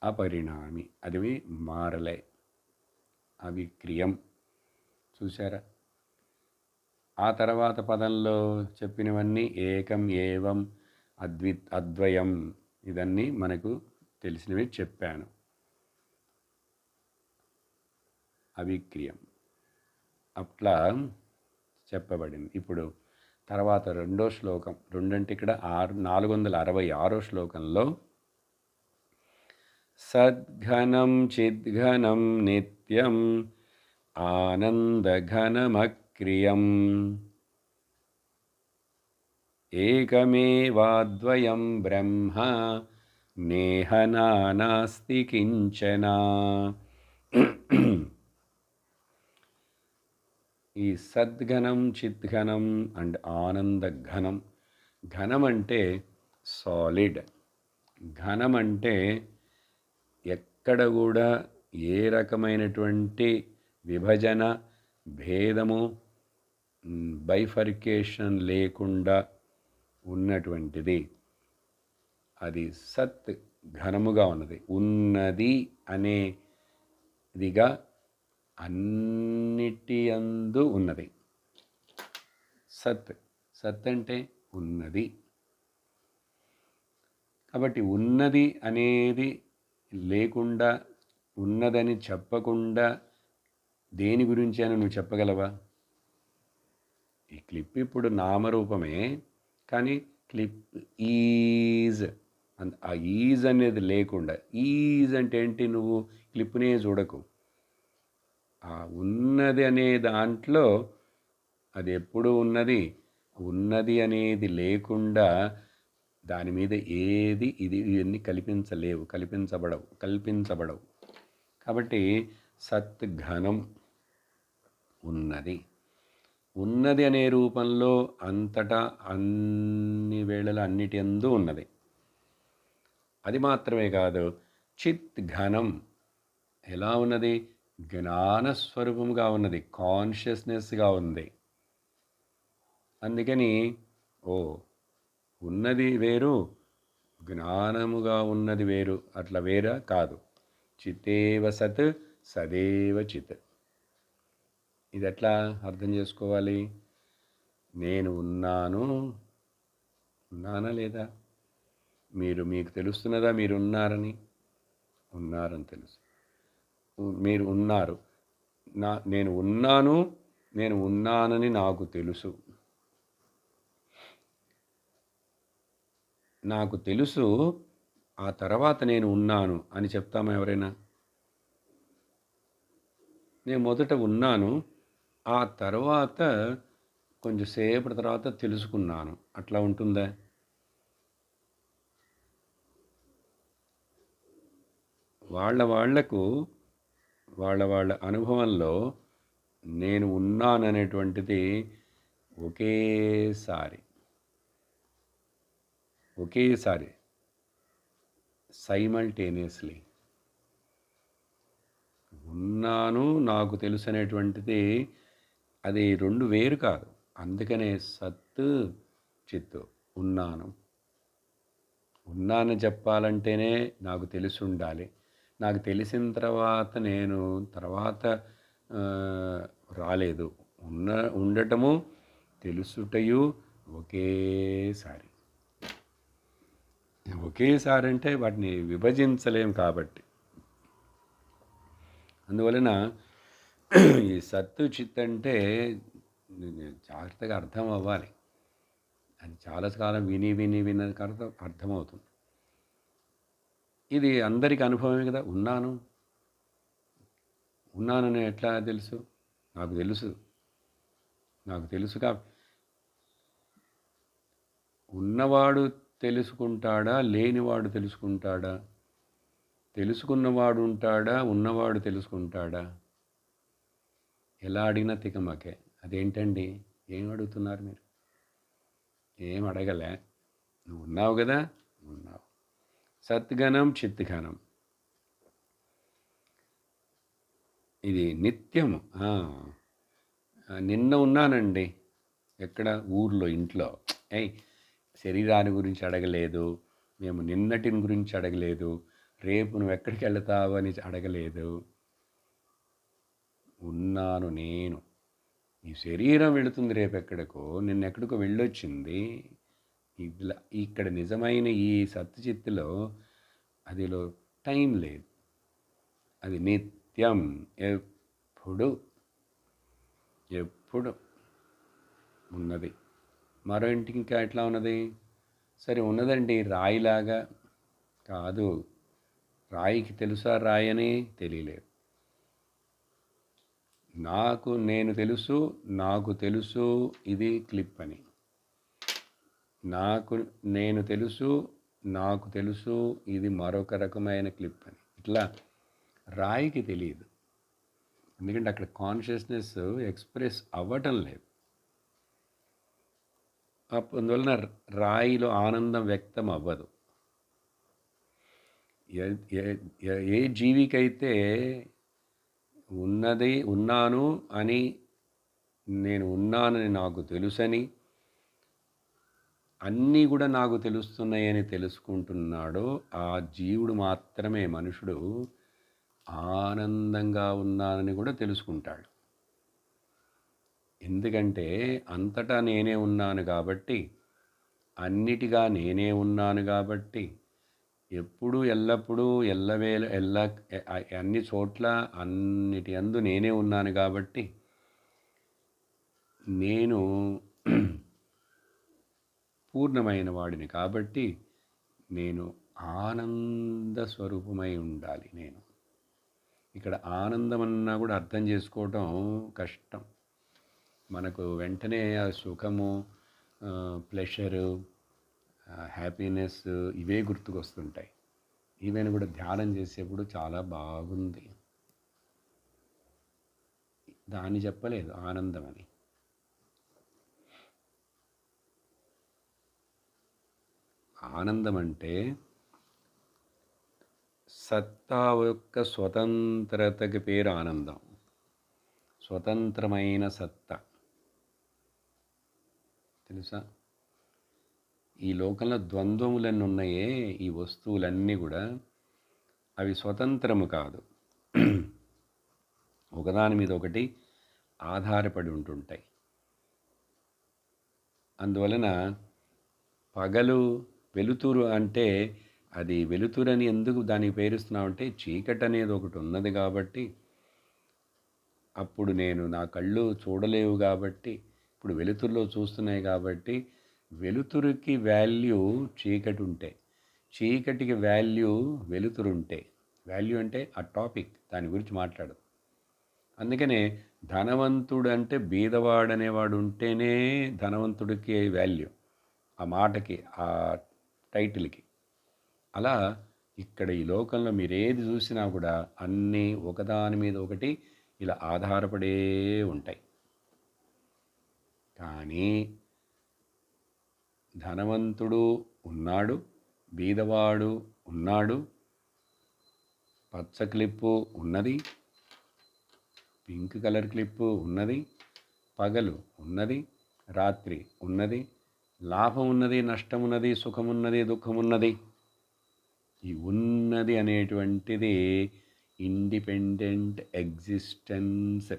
అపరిణామి. అది మారలే, అవిక్రియం. చూసారా? ఆ తర్వాత పదంలో చెప్పినవన్నీ ఏకం, ఏవం, అద్వయం, ఇదన్నీ మనకు తెలిసినవి చెప్పాను. అవిక్రియం అట్లా చెప్పబడింది. ఇప్పుడు తర్వాత రెండో శ్లోకం, రెండంటే ఇక్కడ 466 శ్లోకంలో సద్ఘనం చిద్ఘనం నిత్యం ఆనందఘనమక్రియం ఏకమేవాద్వయం బ్రహ్మ నేహ నానాస్తి కించన. ఈ సద్ఘనం, చిద్ఘనం అండ్ ఆనందఘనం. ఘనం అంటే సాలిడ్. ఘనం అంటే ఎక్కడ కూడా ఏ రకమైనటువంటి విభజన, భేదము, బైఫర్కేషన్ లేకుండా ఉన్నటువంటిది. అది సత్, ఘనముగా ఉన్నది అనేదిగా అన్నిటి యందు ఉన్నది. సత్. సత్ అంటే ఉన్నది. కాబట్టి ఉన్నది అనేది లేకుండా, ఉన్నదని చెప్పకుండా దేని గురించి అని నువ్వు చెప్పగలవా? ఈ క్లిప్ ఇప్పుడు నామరూపమే, కానీ క్లిప్ ఈజ్ ఆ ఈజ్ అనేది లేకుండా, ఈజ్ అంటే ఏంటి? నువ్వు క్లిప్నే చూడకు, ఆ ఉన్నది అనే దాంట్లో అది ఎప్పుడు ఉన్నది. ఉన్నది అనేది లేకుండా దాని మీద ఏది ఇవన్నీ కల్పించబడవు. కాబట్టి సత్ ఘనం ఉన్నది. ఉన్నది అనే రూపంలో అంతటా అన్ని వేళల అన్నిటి యందు ఉన్నది. అది మాత్రమే కాదు, చిత్ ఘనం ఎలా ఉన్నది? జ్ఞానస్వరూపంగా ఉన్నది, కాన్షియస్నెస్గా ఉంది. అందుకని ఉన్నది వేరు, జ్ఞానముగా ఉన్నది వేరు, అట్లా వేరా కాదు. చిత్తేవ సత్ సదేవ చిత్. ఇది ఎట్లా అర్థం చేసుకోవాలి? నేను ఉన్నానా లేదా? మీకు తెలుస్తున్నదా మీరు ఉన్నారని? ఉన్నారని తెలుసు. మీరు ఉన్నారు. నేను ఉన్నానని నాకు తెలుసు. నాకు తెలుసు, ఆ తర్వాత నేను ఉన్నాను అని చెప్తామా ఎవరైనా? నేను మొదట ఉన్నాను, ఆ తర్వాత కొంచెం సేపటి తర్వాత తెలుసుకున్నాను, అట్లా ఉంటుందా? వాళ్ళకు వాళ్ళ అనుభవంలో నేను ఉన్నాననేటువంటిది ఒకేసారి సైమల్టేనియస్లీ ఉన్నాను, నాకు తెలుసు అనేటువంటిది, అది రెండు వేరు కాదు. అందుకనే సత్ చిత్తు. ఉన్నానని చెప్పాలంటేనే నాకు తెలిసి ఉండాలి. నాకు తెలిసిన తర్వాత నేను రాలేదు. ఉండటము తెలుసుటయు ఒకేసారి అంటే వాటిని విభజించలేం. కాబట్టి అందువలన ఈ సత్తు చిత్ అంటే జాగ్రత్తగా అర్థం అవ్వాలి. అది చాలా కాలం విన్న అర్థమవుతుంది. ఇది అందరికీ అనుభవమే కదా. ఉన్నానని ఎట్లా తెలుసు? నాకు తెలుసు ఉన్నవాడు తెలుసుకుంటాడా, లేనివాడు తెలుసుకుంటాడా? తెలుసుకున్నవాడు ఉంటాడా, ఉన్నవాడు తెలుసుకుంటాడా? ఎలా అడిగినా తికమకే. అదేంటండి, ఏం అడుగుతున్నారు మీరు? ఏం అడగలే, నువ్వు ఉన్నావు కదా, ఉన్నావు. సద్ఘనం చిత్ఘనం, ఇది నిత్యము. నిన్న ఉన్నానండి, ఎక్కడ? ఊర్లో, ఇంట్లో. శరీరాన్ని గురించి అడగలేదు, మేము నిన్నటిని గురించి అడగలేదు, రేపు నువ్వు ఎక్కడికి వెళ్తావు అని అడగలేదు. ఉన్నాను నేను. ఈ శరీరం వెళుతుంది రేపు ఎక్కడికో, నిన్నెక్కడికో వెళ్ళొచ్చింది. ఇక్కడ నిజమైన ఈ సత్యచిత్తులో అదిలో టైం లేదు. అది నిత్యం, ఎప్పుడు ఉన్నది. మరో ఇంటికి ఇంకా ఎట్లా ఉన్నది? సరే ఉన్నదండి, రాయిలాగా కాదు. రాయికి తెలుసా రాయి అని? తెలియలేదు. నేను తెలుసు ఇది క్లిప్ అని. నేను తెలుసు ఇది మరొక రకమైన క్లిప్ అని. ఇట్లా రాయికి తెలియదు, ఎందుకంటే అక్కడ కాన్షియస్నెస్ ఎక్స్ప్రెస్ అవ్వటం లేదు. అందువలన రాయిలో ఆనందం వ్యక్తం అవ్వదు. ఏ జీవికైతే ఉన్నాను అని, నేను ఉన్నానని నాకు తెలుసని, అన్నీ కూడా నాకు తెలుస్తున్నాయని తెలుసుకుంటున్నాడో ఆ జీవుడు మాత్రమే, మనుషుడు ఆనందంగా ఉన్నానని కూడా తెలుసుకుంటాడు. ఎందుకంటే అంతటా నేనే ఉన్నాను కాబట్టి, అన్నిటిగా నేనే ఉన్నాను కాబట్టి, ఎప్పుడు ఎల్లప్పుడూ అన్ని చోట్ల అన్నిటి యందు నేనే ఉన్నాను కాబట్టి, నేను పూర్ణమైన వాడిని కాబట్టి, నేను ఆనంద స్వరూపమై ఉండాలి. ఇక్కడ ఆనందం అన్నా కూడా అర్థం చేసుకోవటం కష్టం. మనకు వెంటనే ఆ సుఖము, ప్లెషరు, హ్యాపీనెస్ ఇవే గుర్తుకొస్తుంటాయి. ఈవెన్ కూడా ధ్యానం చేసేప్పుడు చాలా బాగుంది, దాన్ని చెప్పలేదు ఆనందం అని. ఆనందం అంటే సత్తా యొక్క స్వతంత్రతకి పేరు ఆనందం. స్వతంత్రమైన సత్తా తెలుసా? ఈ లోకంలో ద్వంద్వములన్నీ ఉన్నాయే, ఈ వస్తువులన్నీ కూడా అవి స్వతంత్రము కాదు, ఒకదాని మీద ఒకటి ఆధారపడి ఉంటుంటాయి. అందువలన పగలు వెలుతురు అంటే అది వెలుతురని ఎందుకు దానికి పేరుస్తున్నామంటే, చీకటి అనేది ఒకటి ఉన్నది కాబట్టి, అప్పుడు నా కళ్ళు చూడలేవు కాబట్టి, ఇప్పుడు వెలుతురులో చూస్తున్నాయి కాబట్టి, వెలుతురుకి వాల్యూ చీకటి ఉంటే, చీకటికి వాల్యూ వెలుతురు ఉంటే, వాల్యూ అంటే ఆ టాపిక్ దాని గురించి మాట్లాడదు. అందుకనే ధనవంతుడు అంటే బీదవాడనేవాడు ఉంటేనే ధనవంతుడికి వాల్యూ, ఆ మాటకి, ఆ టైటిల్కి. అలా ఇక్కడ ఈ లోకంలో మీరు ఏది చూసినా కూడా అన్నీ ఒకదాని మీద ఒకటి ఇలా ఆధారపడే ఉంటాయి. కానీ ధనవంతుడు ఉన్నాడు, బీదవాడు ఉన్నాడు, పచ్చ క్లిప్పు ఉన్నది, పింక్ కలర్ క్లిప్పు ఉన్నది, పగలు ఉన్నది, రాత్రి ఉన్నది, లాభం ఉన్నది, నష్టం ఉన్నది, సుఖమున్నది, దుఃఖమున్నది. ఈ ఉన్నది అనేటువంటిది ఇండిపెండెంట్ ఎగ్జిస్టెన్స్,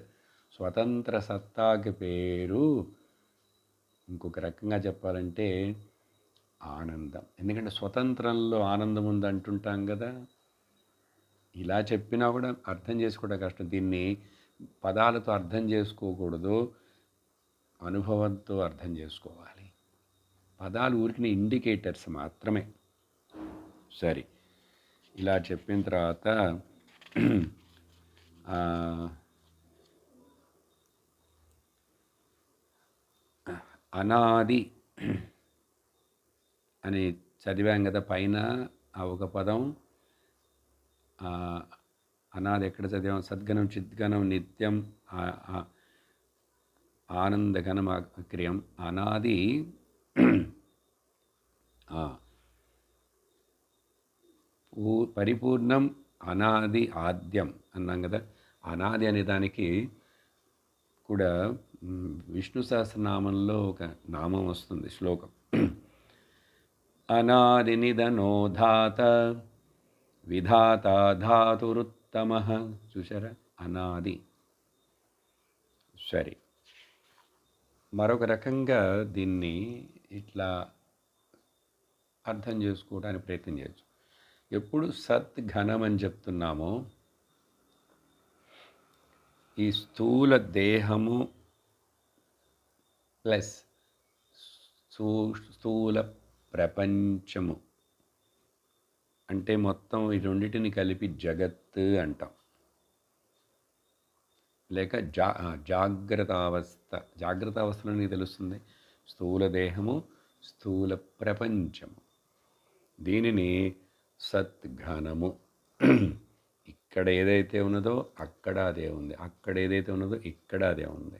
స్వతంత్ర సత్తాకి పేరు. ఇంకొక రకంగా చెప్పాలంటే ఆనందం. ఎందుకంటే స్వతంత్రంలో ఆనందం ఉంది అంటుంటాం కదా. ఇలా చెప్పినా కూడా అర్థం చేసుకోవడం కష్టం. దీన్ని పదాలతో అర్థం చేసుకోకూడదు, అనుభవంతో అర్థం చేసుకోవాలి. పదాలు ఊరికి ఇండికేటర్స్ మాత్రమే. సరే, ఇలా చెప్పిన తర్వాత అనాది అని చదివాం కదా పైన. ఆ ఒక పదం అనాది ఎక్కడ చదివాం? సద్గణం, చిద్గణం, నిత్యం, ఆనందఘనం, క్రియం. అనాది పరిపూర్ణం, అనాది, ఆద్యం అన్నాం కదా. అనాది అనే దానికి కూడా విష్ణు సహస్రనామంలో ఒక నామం వస్తుంది, శ్లోకం. అనాది నిధనో ధాత విధాత ధాతురుత్తమ. చూసారా, అనాది. సరే, మరొక రకంగా దీన్ని ఇట్లా అర్థం చేసుకోవడానికి ప్రయత్నం చేయొచ్చు. ఎప్పుడు సత్ ఘనం అని చెప్తున్నామో, ఈ స్థూల దేహము ప్లస్ స్థూల ప్రపంచము అంటే మొత్తం ఈ రెండింటిని కలిపి జగత్ అంటాం. లేక జాగ్రత్త అవస్థలో నీకు తెలుస్తుంది. స్థూల దేహము, స్థూల ప్రపంచము, దీనిని సద్ఘనము. ఇక్కడ ఏదైతే ఉన్నదో అక్కడ అదే ఉంది, అక్కడ ఏదైతే ఉన్నదో ఇక్కడ అదే ఉంది.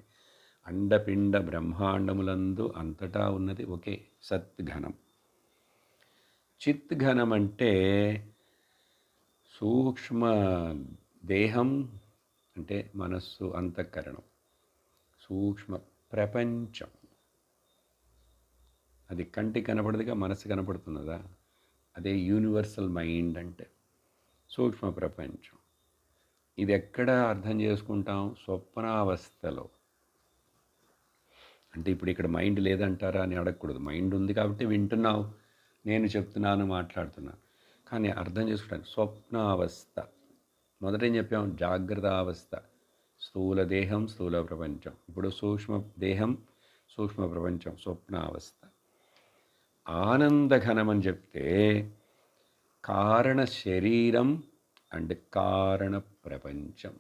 అండపిండ బ్రహ్మాండములందు అంతటా ఉన్నది ఒకే సద్ఘనం. చిత్ఘనం అంటే సూక్ష్మ దేహం అంటే మనస్సు, అంతఃకరణం, సూక్ష్మ ప్రపంచం. అది కంటికి కనపడదుగా, మనసు కనపడుతున్నదా? అదే యూనివర్సల్ మైండ్ అంటే సూక్ష్మ ప్రపంచం. ఇది ఎక్కడ అర్థం చేసుకుంటాం? స్వప్నావస్థలో. అంటే ఇప్పుడు ఇక్కడ మైండ్ లేదంటారా అని అడగకూడదు. మైండ్ ఉంది కాబట్టి వింటున్నావు, నేను చెప్తున్నాను, మాట్లాడుతున్నాను. కానీ అర్థం చేసుకోవడానికి స్వప్నావస్థ మొదట ఏం చెప్పాం? జాగ్రత్త అవస్థ, స్థూల దేహం, స్థూల ప్రపంచం. ఇప్పుడు సూక్ష్మ దేహం, సూక్ష్మ ప్రపంచం, స్వప్నావస్థ. ఆనందఘనం అని చెప్తే కారణ శరీరం అండ్ కారణ ప్రపంచం.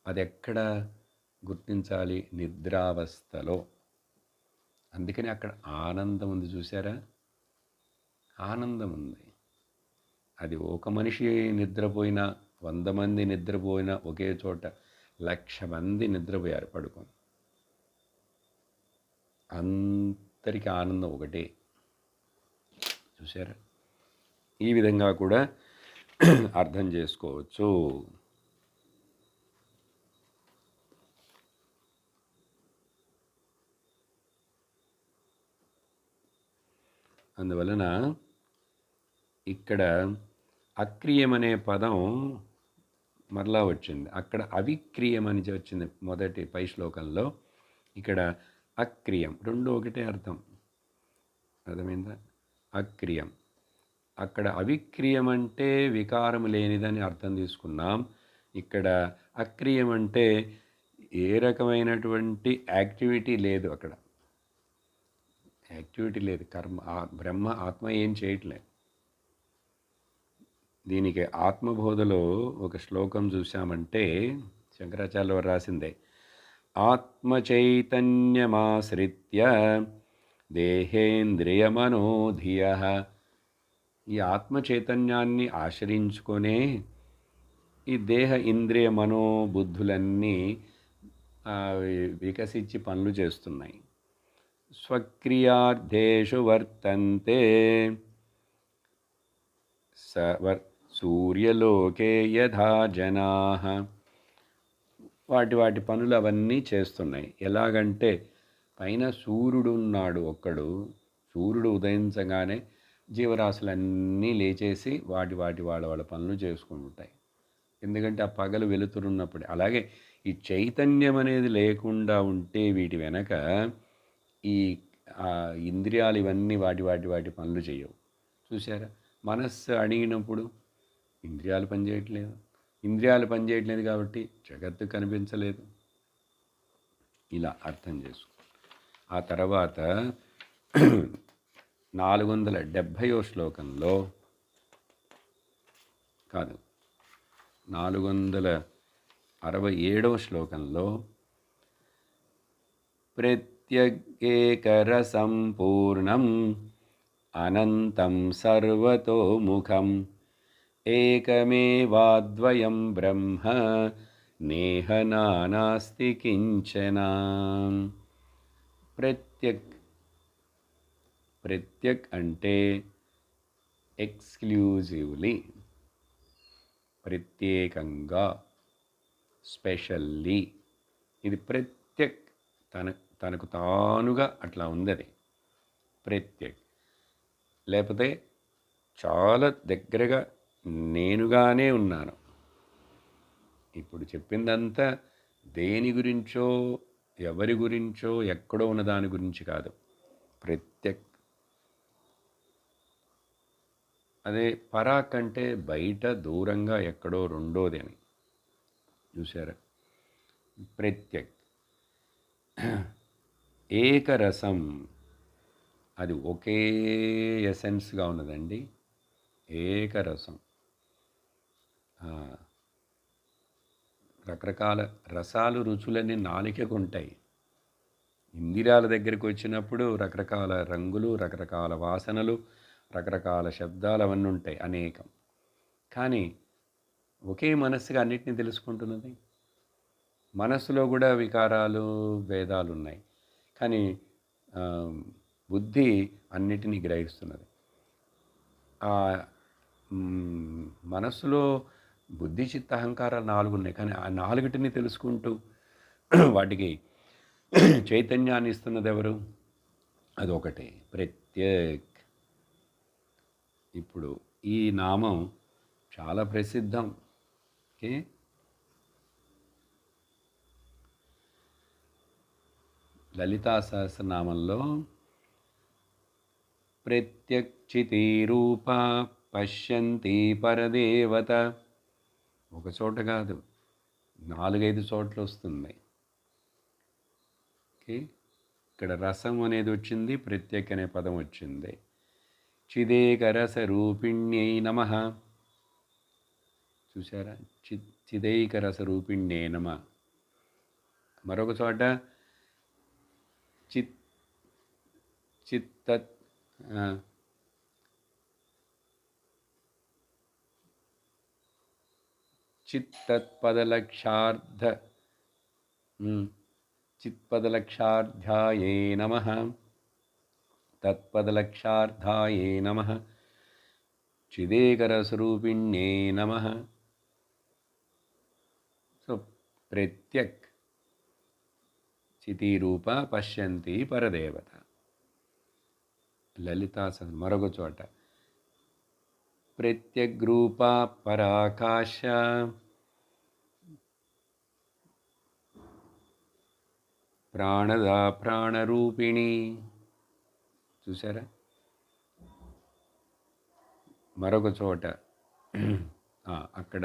అది ఎక్కడ గుర్తించాలి? నిద్రావస్థలో. అందుకని అక్కడ ఆనందం ఉంది, చూసారా? ఆనందం ఉంది. అది ఒక మనిషి నిద్రపోయినా, 100 మంది నిద్రపోయినా, ఒకే చోట 1,00,000 మంది నిద్రపోయారు పడుకొని, అందరికీ ఆనందం ఒకటే. చూసారా? ఈ విధంగా కూడా అర్థం చేసుకోవచ్చు. అందువలన ఇక్కడ అక్రియం అనే పదం మరలా వచ్చింది. అక్కడ అవిక్రియం అని వచ్చింది మొదటి పై శ్లోకంలో. ఇక్కడ అక్రియం, రెండు ఒకటే అర్థం. అర్థమైందా? అక్రియం. అక్కడ అవిక్రియం అంటే వికారం లేనిదని అర్థం తీసుకున్నాం. ఇక్కడ అక్రియం అంటే ఏ రకమైనటువంటి యాక్టివిటీ లేదు. అక్కడ యాక్టివిటీ లేదు. కర్మ, బ్రహ్మ ఆత్మ ఏం చేయట్లేదు. దీనికి ఆత్మబోధలో ఒక శ్లోకం చూసామంటే, శంకరాచార్యుల వారు రాసిందే, ఆత్మచైతన్యమాశ్రిత్య దేహేంద్రియమనోధియ. ఈ ఆత్మ చైతన్యాన్ని ఆశ్రయించుకొనే ఈ దేహ ఇంద్రియ మనోబుద్ధులన్నీ వికసించి పనులు చేస్తున్నాయి. స్వక్రియార్థేషు వర్తంతే సూర్యలోకే యథా జనాః. వాటి పనులు అవన్నీ చేస్తున్నాయి. ఎలాగంటే పైన సూర్యుడు ఉన్నాడు ఒక్కడు. సూర్యుడు ఉదయించగానే జీవరాశులన్నీ లేచేసి వాళ్ళ పనులు చేసుకుంటాయి. ఎందుకంటే ఆ పగలు వెలుతురున్నప్పుడే. అలాగే ఈ చైతన్యం అనేది లేకుండా ఉంటే వీటి వెనక ఈ ఇంద్రియాలు ఇవన్నీ వాటి పనులు చేయవు. చూసారా? మనస్సు అడిగినప్పుడు ఇంద్రియాలు పనిచేయట్లేదు. ఇంద్రియాలు పనిచేయట్లేదు కాబట్టి జగత్తు కనిపించలేదు. ఇలా అర్థం చేసుకో. ఆ తర్వాత 470వ శ్లోకంలో కాదు, 467వ శ్లోకంలో ప్రత్యేకరసంపూర్ణం అనంతం సర్వతోముఖం ఏకమేవాద్వయం బ్రహ్మ నేహ నానాస్తి కించన. ప్రత్యక్ అంటే ఎక్స్క్లూజివ్లీ, ప్రత్యేకంగా, స్పెషల్లీ. ఇది ప్రత్యక్, తనకు తానుగా అట్లా ఉంది. అది ప్రత్యక్. లేకపోతే చాలా దగ్గరగా నేనుగానే ఉన్నాను. ఇప్పుడు చెప్పిందంతా దేని గురించో, ఎవరి గురించో, ఎక్కడో ఉన్న దాని గురించి కాదు. ప్రత్యక్. అదే పరాక్ అంటే బయట, దూరంగా, ఎక్కడో రెండోది అని. చూసారా? ప్రత్యక్. ఏకరసం, అది ఒకే ఎసెన్స్గా ఉన్నదండి. ఏకరసం. రకరకాల రసాలు, రుచులన్నీ నాలికకు ఉంటాయి. ఇంద్రియాల దగ్గరికి వచ్చినప్పుడు రకరకాల రంగులు, రకరకాల వాసనలు, రకరకాల శబ్దాలు అవన్నీ ఉంటాయి, అనేకం. కానీ ఒకే మనస్సుగా అన్నిటినీ తెలుసుకుంటున్నది. మనస్సులో కూడా వికారాలు, భేదాలు ఉన్నాయి. కానీ బుద్ధి అన్నిటినీ గ్రహిస్తున్నది. మనస్సులో బుద్ధి, చిత్త, అహంకారాలు 4 ఉన్నాయి. కానీ ఆ 4టిని తెలుసుకుంటూ వాటికి చైతన్యాన్ని ఇస్తున్నది ఎవరు? అదొకటే, ప్రత్యేక్. ఇప్పుడు ఈ నామం చాలా ప్రసిద్ధం. ఓకే, లలితా సహస్రనామంలో ప్రత్యక్షితి రూప పశ్యంతి పరదేవత ఒక చోట కాదు, 4-5 చోట్ల వస్తుంది. ఓకే, ఇక్కడ రసం అనేది వచ్చింది, ప్రత్యేక అనే పదం వచ్చింది. చిదేకరస రూపిణ్యై నమః. చూసారా, చిదైకరస రూపిణ్యై నమః. మరొక చోట చిత్ చిత్త చిత్తత్పదలక్షార్థ చిత్పదలక్షార్థాయే నమః. తత్పదలక్షార్థాయే నమః. చిదేకరస్వరూపిణ్యే నమః. సో ప్రత్యక్ చితిరూప పశ్యంతి పరదేవత. లలితా మరొక చోట ప్రత్యగ్రూప పరాకాశ ప్రాణదా ప్రాణరూపిణి. చూసారా, మరొక చోట అక్కడ.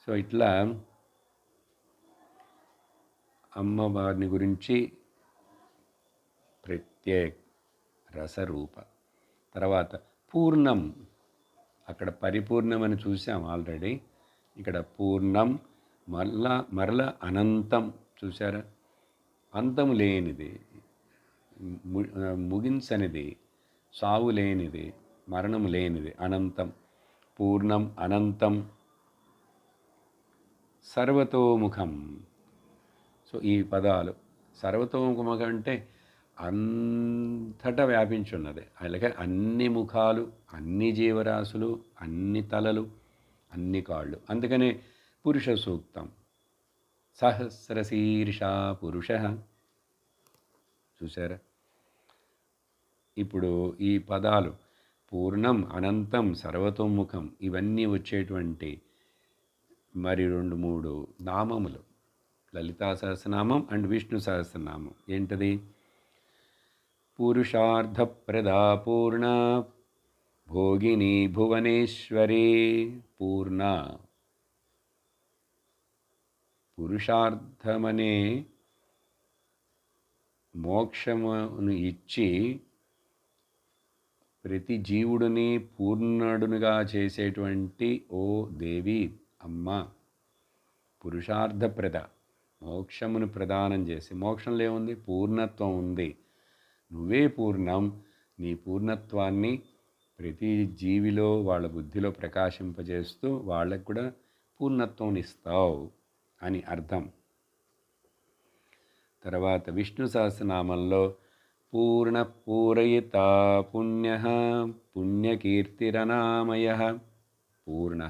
సో ఇట్లా అమ్మవారిని గురించి ప్రత్యేక రసరూప. తర్వాత పూర్ణం, అక్కడ పరిపూర్ణం అని చూసాం ఆల్రెడీ. ఇక్కడ పూర్ణం, మరల అనంతం. చూసారా, అంతము లేనిది, ముగించనిది, సావు లేనిది, మరణం లేనిది, అనంతం. పూర్ణం, అనంతం, సర్వతోముఖం. సో ఈ పదాలు సర్వతోముఖం అంటే అంతటా వ్యాపించున్నది. అలాగే అన్ని ముఖాలు, అన్ని జీవరాశులు, అన్ని తలలు, అన్ని కాళ్ళు. అందుకనే పురుష సూక్తం, సహస్రశీర్షా పురుష. చూసారా, ఇప్పుడు ఈ పదాలు పూర్ణం, అనంతం, సర్వతోముఖం ఇవన్నీ వచ్చేటువంటి మరి 2-3 నామములు లలితా సహస్రనామం అండ్ విష్ణు సహస్రనామం. ఏంటది? పురుషార్థప్రదా పూర్ణ భోగిని భువనేశ్వరి. పూర్ణ, పురుషార్థమనే మోక్షమును ఇచ్చి ప్రతి జీవుడిని పూర్ణుడునిగా చేసేటువంటి ఓ దేవి అమ్మ. పురుషార్థప్రద, మోక్షమును ప్రదానం చేసి, మోక్షంలో ఏముంది? పూర్ణత్వం ఉంది. నువ్వే పూర్ణం. నీ పూర్ణత్వాన్ని ప్రతి జీవిలో, వాళ్ళ బుద్ధిలో ప్రకాశింపజేస్తూ వాళ్ళకు కూడా పూర్ణత్వం ఇస్తావు అని అర్థం. తర్వాత విష్ణు సహస్రనామంలో పూర్ణ పూరయిత పుణ్య పుణ్యకీర్తిరనామయ. పూర్ణ,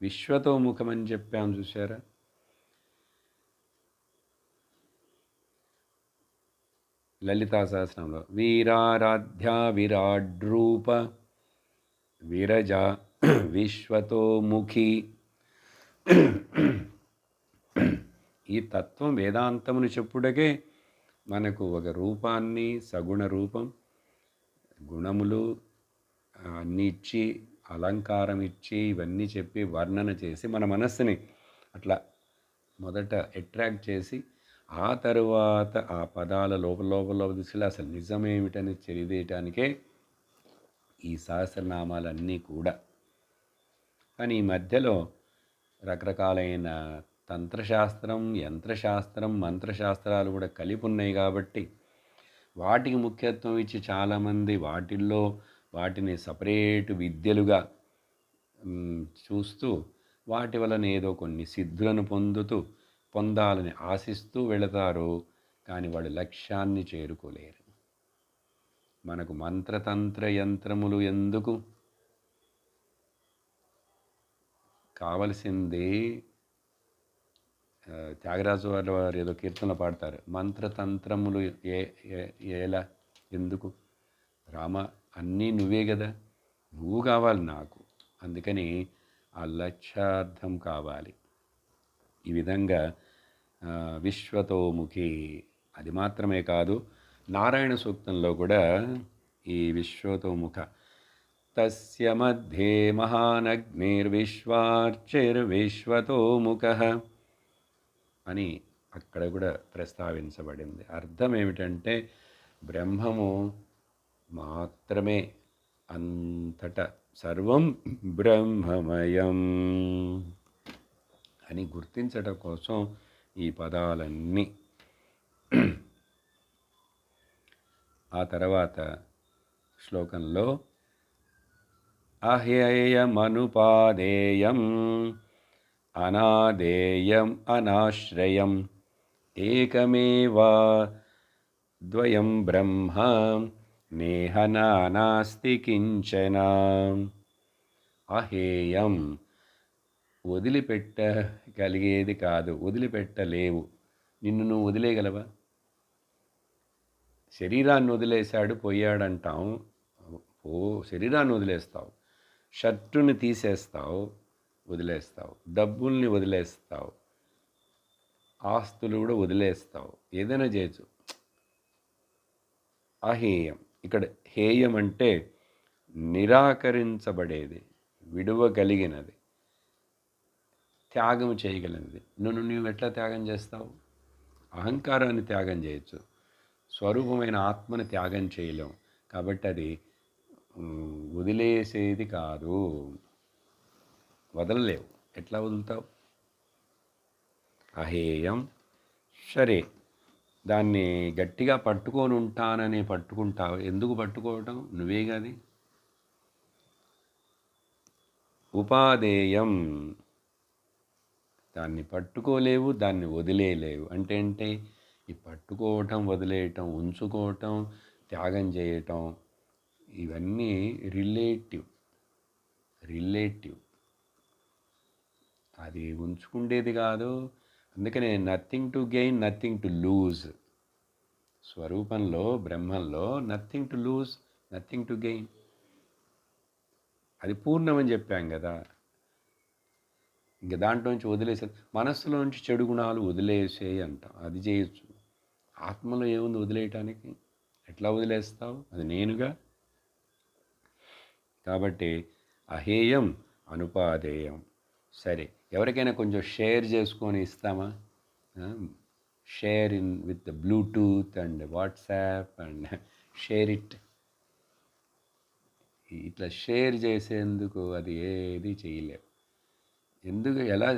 విశ్వతోముఖమని చెప్పాం. చూసారా, లలితా సహస్రంలో వీరారాధ్య విరాడ్రూప విరజ విశ్వతోముఖి. ఈ తత్వం వేదాంతమును చెప్పుటకే మనకు ఒక రూపాన్ని, సగుణ రూపం, గుణములు అన్నీ ఇచ్చి, అలంకారం ఇచ్చి, ఇవన్నీ చెప్పి వర్ణన చేసి మన మనస్సుని అట్లా మొదట అట్రాక్ట్ చేసి, ఆ తరువాత ఆ పదాల లోపల దిశలో అసలు నిజమేమిటని తెలియటానికే ఈ సహస్రనామాలన్నీ కూడా. కానీ ఈ మధ్యలో రకరకాలైన తంత్రశాస్త్రం, యంత్రశాస్త్రం, మంత్రశాస్త్రాలు కూడా కలిపి ఉన్నాయి కాబట్టి వాటికి ముఖ్యత్వం ఇచ్చి చాలామంది వాటిని సపరేట్ విద్యలుగా చూస్తూ వాటి వలన ఏదో కొన్ని సిద్ధులను పొందాలని ఆశిస్తూ వెళతారు. కానీ వాళ్ళు లక్ష్యాన్ని చేరుకోలేరు. మనకు మంత్రతంత్ర యంత్రములు ఎందుకు? కావలసింది త్యాగరాజు వారు ఏదో కీర్తనలు పాడతారు, మంత్రతంత్రములు ఎలా ఎందుకు? రామ, అన్నీ నువ్వే కదా, నువ్వు కావాలి నాకు. అందుకని ఆ లక్ష్యార్థం కావాలి. ఈ విధంగా విశ్వతోముఖి. అది మాత్రమే కాదు, నారాయణ సూక్తంలో కూడా ఈ విశ్వతోముఖ తస్య మధ్యే మహానగ్నిర్విశ్వార్చిర్విశ్వతోముఖ అని అక్కడ కూడా ప్రస్తావించబడింది. అర్థం ఏమిటంటే బ్రహ్మము మాత్రమే, అంతట సర్వం బ్రహ్మమయం అని గుర్తించడం కోసం ఈ పదాలన్నీ. ఆ తర్వాత శ్లోకంలో అహేయమనుపాదేయం అనాదేయం అనాశ్రయం ఏకమేవా ద్వయం బ్రహ్మ నేహ నాస్తి కించన. అహేయం వదిలిపెట్టగలిగేది కాదు, వదిలిపెట్టలేవు. నిన్ను నువ్వు వదిలేయగలవా? శరీరాన్ని వదిలేశాడు పోయాడంటాం, శరీరాన్ని వదిలేస్తావు, షర్టుని తీసేస్తావు వదిలేస్తావు, డబ్బుల్ని వదిలేస్తావు, ఆస్తులు కూడా వదిలేస్తావు, ఏదైనా చేయొచ్చు. అహేయం, ఇక్కడ హేయం అంటే నిరాకరించబడేది, విడువగలిగినది, త్యాగం చేయగలిగినది. నువ్వు ఎట్లా త్యాగం చేస్తావు? అహంకారాన్ని త్యాగం చేయొచ్చు, స్వరూపమైన ఆత్మని త్యాగం చేయలేం. కాబట్టి అది వదిలేసేది కాదు, వదలలేవు. ఎట్లా వదులుతావు? అహేయం. సరే, దాన్ని గట్టిగా పట్టుకొని ఉంటానని పట్టుకుంటావు. ఎందుకు పట్టుకోవటం? నువ్వే కాదు. ఉపాదేయం, దాన్ని పట్టుకోలేవు, దాన్ని వదిలేయలేవు. అంటే ఈ పట్టుకోవటం, వదిలేయటం, ఉంచుకోవటం, త్యాగం చేయటం ఇవన్నీ రిలేటివ్. అది ఉంచుకుండేది కాదు. అందుకనే nothing to gain, nothing to lose. స్వరూపంలో, బ్రహ్మంలో nothing to lose, nothing to gain. అది పూర్ణమని చెప్పాం కదా. ఇంక దాంట్లోంచి వదిలేసే, మనస్సులోంచి చెడు గుణాలు వదిలేసేయి అంటాం, అది చేయొచ్చు. ఆత్మలో ఏముంది వదిలేయటానికి? ఎట్లా వదిలేస్తావు? అది నేనుగా. కాబట్టి అహేయం అనుపాదేయం. సరే, ఎవరికైనా కొంచెం షేర్ చేసుకొని ఇస్తామా? Share in with Bluetooth and WhatsApp and share it. ఇట్లా షేర్ చేసేందుకు అది ఏది చేయలేవు. ఎందుకు? ఎలా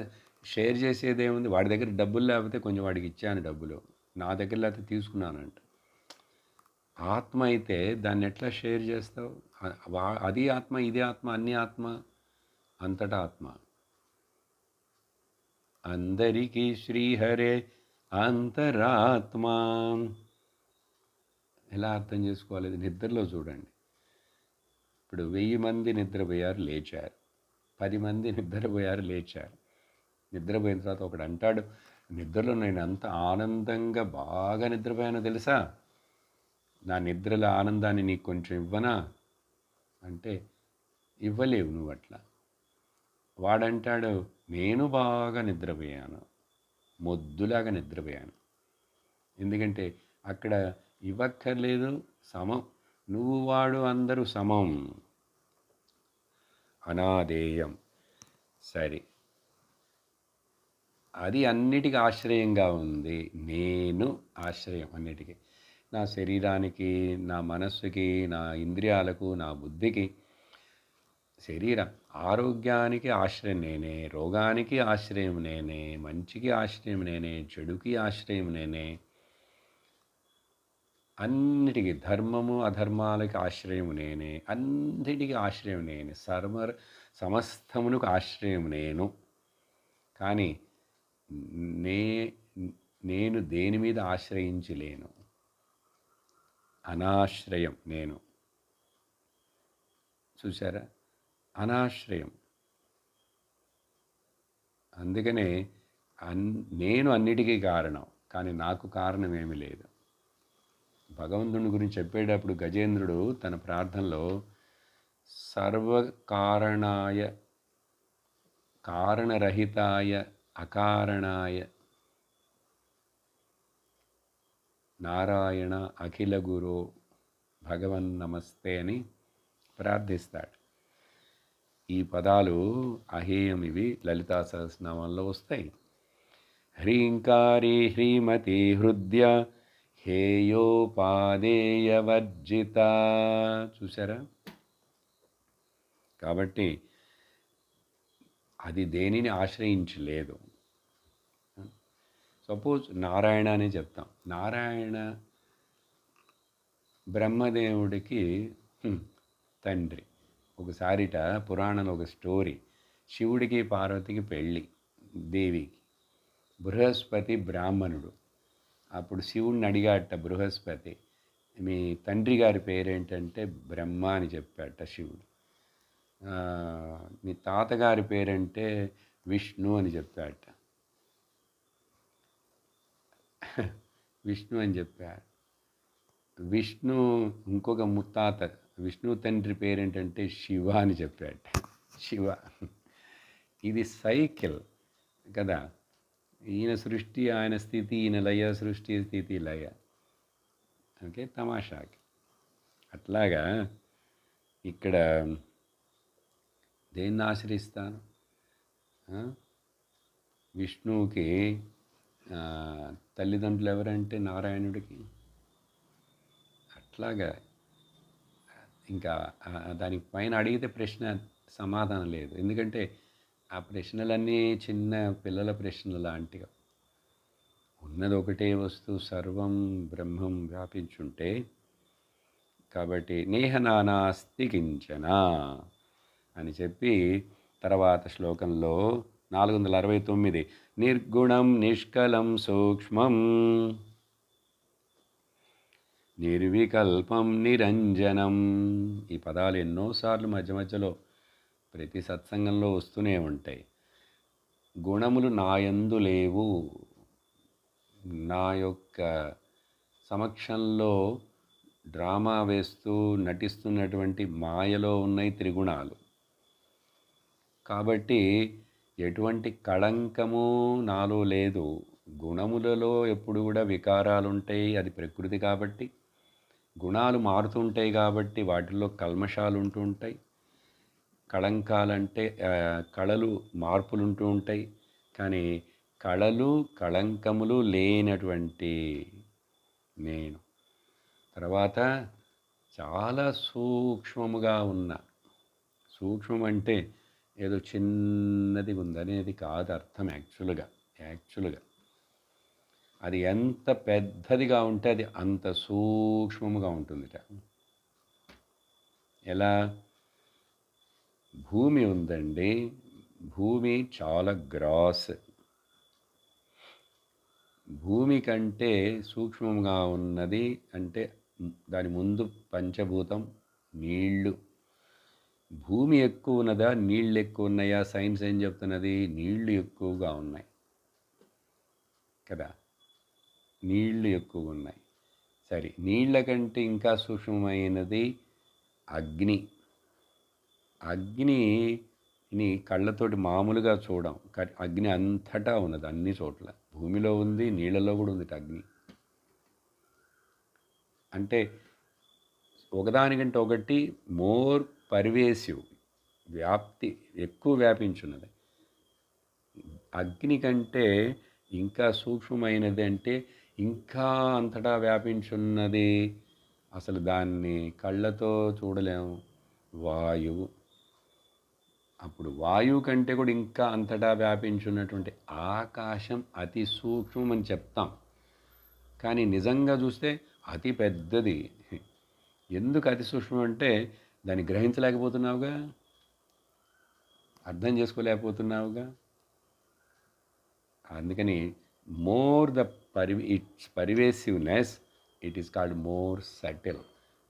షేర్ చేసేది ఏముంది? వాడి దగ్గర డబ్బులు లేకపోతే కొంచెం వాడికి ఇచ్చాను డబ్బులు, నా దగ్గర లేకపోతే తీసుకున్నానంట. ఆత్మ అయితే దాన్ని ఎట్లా షేర్ చేస్తావు? అది ఆత్మ, ఇది ఆత్మ, అన్ని ఆత్మ, అంతటా ఆత్మ. అందరికీ శ్రీహరే అంతరాత్మ. ఎలా అర్థం చేసుకోవాలి? నిద్రలో చూడండి. ఇప్పుడు 1000 మంది నిద్రపోయారు, లేచారు. 10 మంది నిద్రపోయారు, లేచారు. నిద్రపోయిన తర్వాత ఒకడు అంటాడు, నిద్రలో నేను అంత ఆనందంగా బాగా నిద్రపోయానో తెలుసా, నా నిద్రల ఆనందాన్ని నీకు కొంచెం ఇవ్వనా అంటే ఇవ్వలేవు నువ్వు. అట్లా వాడంటాడు, నేను బాగా నిద్రపోయాను, మొద్దులాగా నిద్రపోయాను. ఎందుకంటే అక్కడ ఇవ్వక్కర్లేదు, సమం. నువ్వు వాడు అందరూ సమం. అనాదేయం. సరే, అది అన్నిటికీ ఆశ్రయంగా ఉంది. నేను ఆశ్రయం అన్నిటికీ. నా శరీరానికి, నా మనస్సుకి, నా ఇంద్రియాలకు, నా బుద్ధికి. శరీరం ఆరోగ్యానికి ఆశ్రయం నేనే, రోగానికి ఆశ్రయం నేనే, మంచికి ఆశ్రయం నేనే, చెడుకి ఆశ్రయం నేనే, అన్నిటికీ, ధర్మము అధర్మాలకి ఆశ్రయం నేనే, అన్నిటికీ ఆశ్రయం నేనే, సమస్తమునకు ఆశ్రయం నేను. కానీ నేను దేని మీద ఆశ్రయించలేను. అనాశ్రయం నేను. చూసారా? అనాశ్రయం. అందుకనే నేను అన్నిటికీ కారణం, కానీ నాకు కారణం ఏమీ లేదు. భగవంతుని గురించి చెప్పేటప్పుడు గజేంద్రుడు తన ప్రార్థనలో సర్వకారణాయ, కారణరహితాయ, అకారణాయ, నారాయణ అఖిల గురు భగవన్ నమస్తే అని ప్రార్థిస్తాడు. ఈ పదాలు అహేయం, ఇవి లలితా సహస్రనామంలో వస్తాయి. హ్రీంకారీ హ్రీమతి హృద్య హేయోపాదేయవర్జిత. చూసారా? కాబట్టి అది దేనిని ఆశ్రయించలేదు. సపోజ్ నారాయణ అని చెప్తాం. నారాయణ బ్రహ్మదేవుడికి తండ్రి. ఒకసారిట పురాణంలో ఒక స్టోరీ, శివుడికి పార్వతికి పెళ్ళి, దేవికి. బృహస్పతి బ్రాహ్మణుడు. అప్పుడు శివుడిని అడిగాట బృహస్పతి, మీ తండ్రి గారి పేరేంటంటే బ్రహ్మ అని చెప్పాట శివుడు. మీ తాతగారి పేరంటే విష్ణు అని చెప్పాట. విష్ణు అని చెప్పాడు. విష్ణు ఇంకొక ముత్తాత విష్ణు తండ్రి పేరేంటంటే శివ అని చెప్పాడు. శివ. ఇది సైకిల్ కదా. ఈయన సృష్టి ఆయన స్థితి, ఈయన లయ, సృష్టి స్థితి లయ. ఓకే, తమాషాకి. అట్లాగా ఇక్కడ దేన్ని ఆశ్రయిస్తాను? విష్ణువుకి తల్లిదండ్రులు ఎవరంటే నారాయణుడికి. అట్లాగా ఇంకా దానికి పైన అడిగితే ప్రశ్న సమాధానం లేదు. ఎందుకంటే ఆ ప్రశ్నలన్నీ చిన్న పిల్లల ప్రశ్నలు లాంటివి. ఉన్నది ఒకటే వస్తువు, సర్వం బ్రహ్మం వ్యాపించుంటే. కాబట్టి నేహనానాస్తి కించన అని చెప్పి తర్వాత శ్లోకంలో 469 నిర్గుణం నిష్కలం సూక్ష్మం నిర్వికల్పం నిరంజనం. ఈ పదాలు ఎన్నోసార్లు మధ్య మధ్యలో ప్రతి సత్సంగంలో వస్తూనే ఉంటాయి. గుణములు నాయందు లేవు. నా యొక్క సమక్షంలో డ్రామా వేస్తూ నటిస్తున్నటువంటి మాయలో ఉన్నాయి త్రిగుణాలు. కాబట్టి ఎటువంటి కళంకము నాలో లేదు. గుణములలో ఎప్పుడు కూడా వికారాలు ఉంటాయి, అది ప్రకృతి. కాబట్టి గుణాలు మారుతుంటాయి, కాబట్టి వాటిల్లో కల్మషాలు ఉంటూ ఉంటాయి. కళంకాలంటే కళలు మార్పులు ఉంటూ ఉంటాయి. కానీ కళలు కళంకములు లేనటువంటి నేను. తర్వాత చాలా సూక్ష్మముగా ఉన్న, సూక్ష్మం అంటే ఏదో చిన్నది ఉందనేది కాదు అర్థం. యాక్చువల్గా అది ఎంత పెద్దదిగా ఉంటే అది అంత సూక్ష్మముగా ఉంటుందిట. ఎలా? భూమి ఉందండి. భూమి చాలా గ్రాస్. భూమి కంటే సూక్ష్మంగా ఉన్నది అంటే దాని ముందు పంచభూతం నీళ్ళు. భూమి ఎక్కువ ఉన్నదా, నీళ్ళు ఎక్కువ ఉన్నాయా? సైన్స్ ఏం చెప్తున్నది? నీళ్లు ఎక్కువగా ఉన్నాయి కదా. నీళ్లు ఎక్కువ ఉన్నాయి. సరే, నీళ్ల కంటే ఇంకా సూక్ష్మమైనది అగ్ని. అగ్నిని కళ్ళతోటి మామూలుగా చూడం, కానీ అగ్ని అంతటా ఉన్నది, అన్ని చోట్ల. భూమిలో ఉంది, నీళ్ళలో కూడా ఉంది అగ్ని. అంటే ఒకదానికంటే ఒకటి మోర్ పర్వేసివ్, వ్యాప్తి ఎక్కువ వ్యాపించున్నది. అగ్ని కంటే ఇంకా సూక్ష్మమైనది అంటే ఇంకా అంతటా వ్యాపించున్నది. అసలు దాన్ని కళ్ళతో చూడలేము. వాయువు. అప్పుడు వాయువు కంటే కూడా ఇంకా అంతటా వ్యాపించున్నటువంటి ఆకాశం అతి సూక్ష్మం అని చెప్తాం. కానీ నిజంగా చూస్తే అతి పెద్దది. ఎందుకు అతి సూక్ష్మం అంటే దాన్ని గ్రహించలేకపోతున్నావుగా, అర్థం చేసుకోలేకపోతున్నావుగా. అందుకని more the its pervasiveness, it is called more subtle,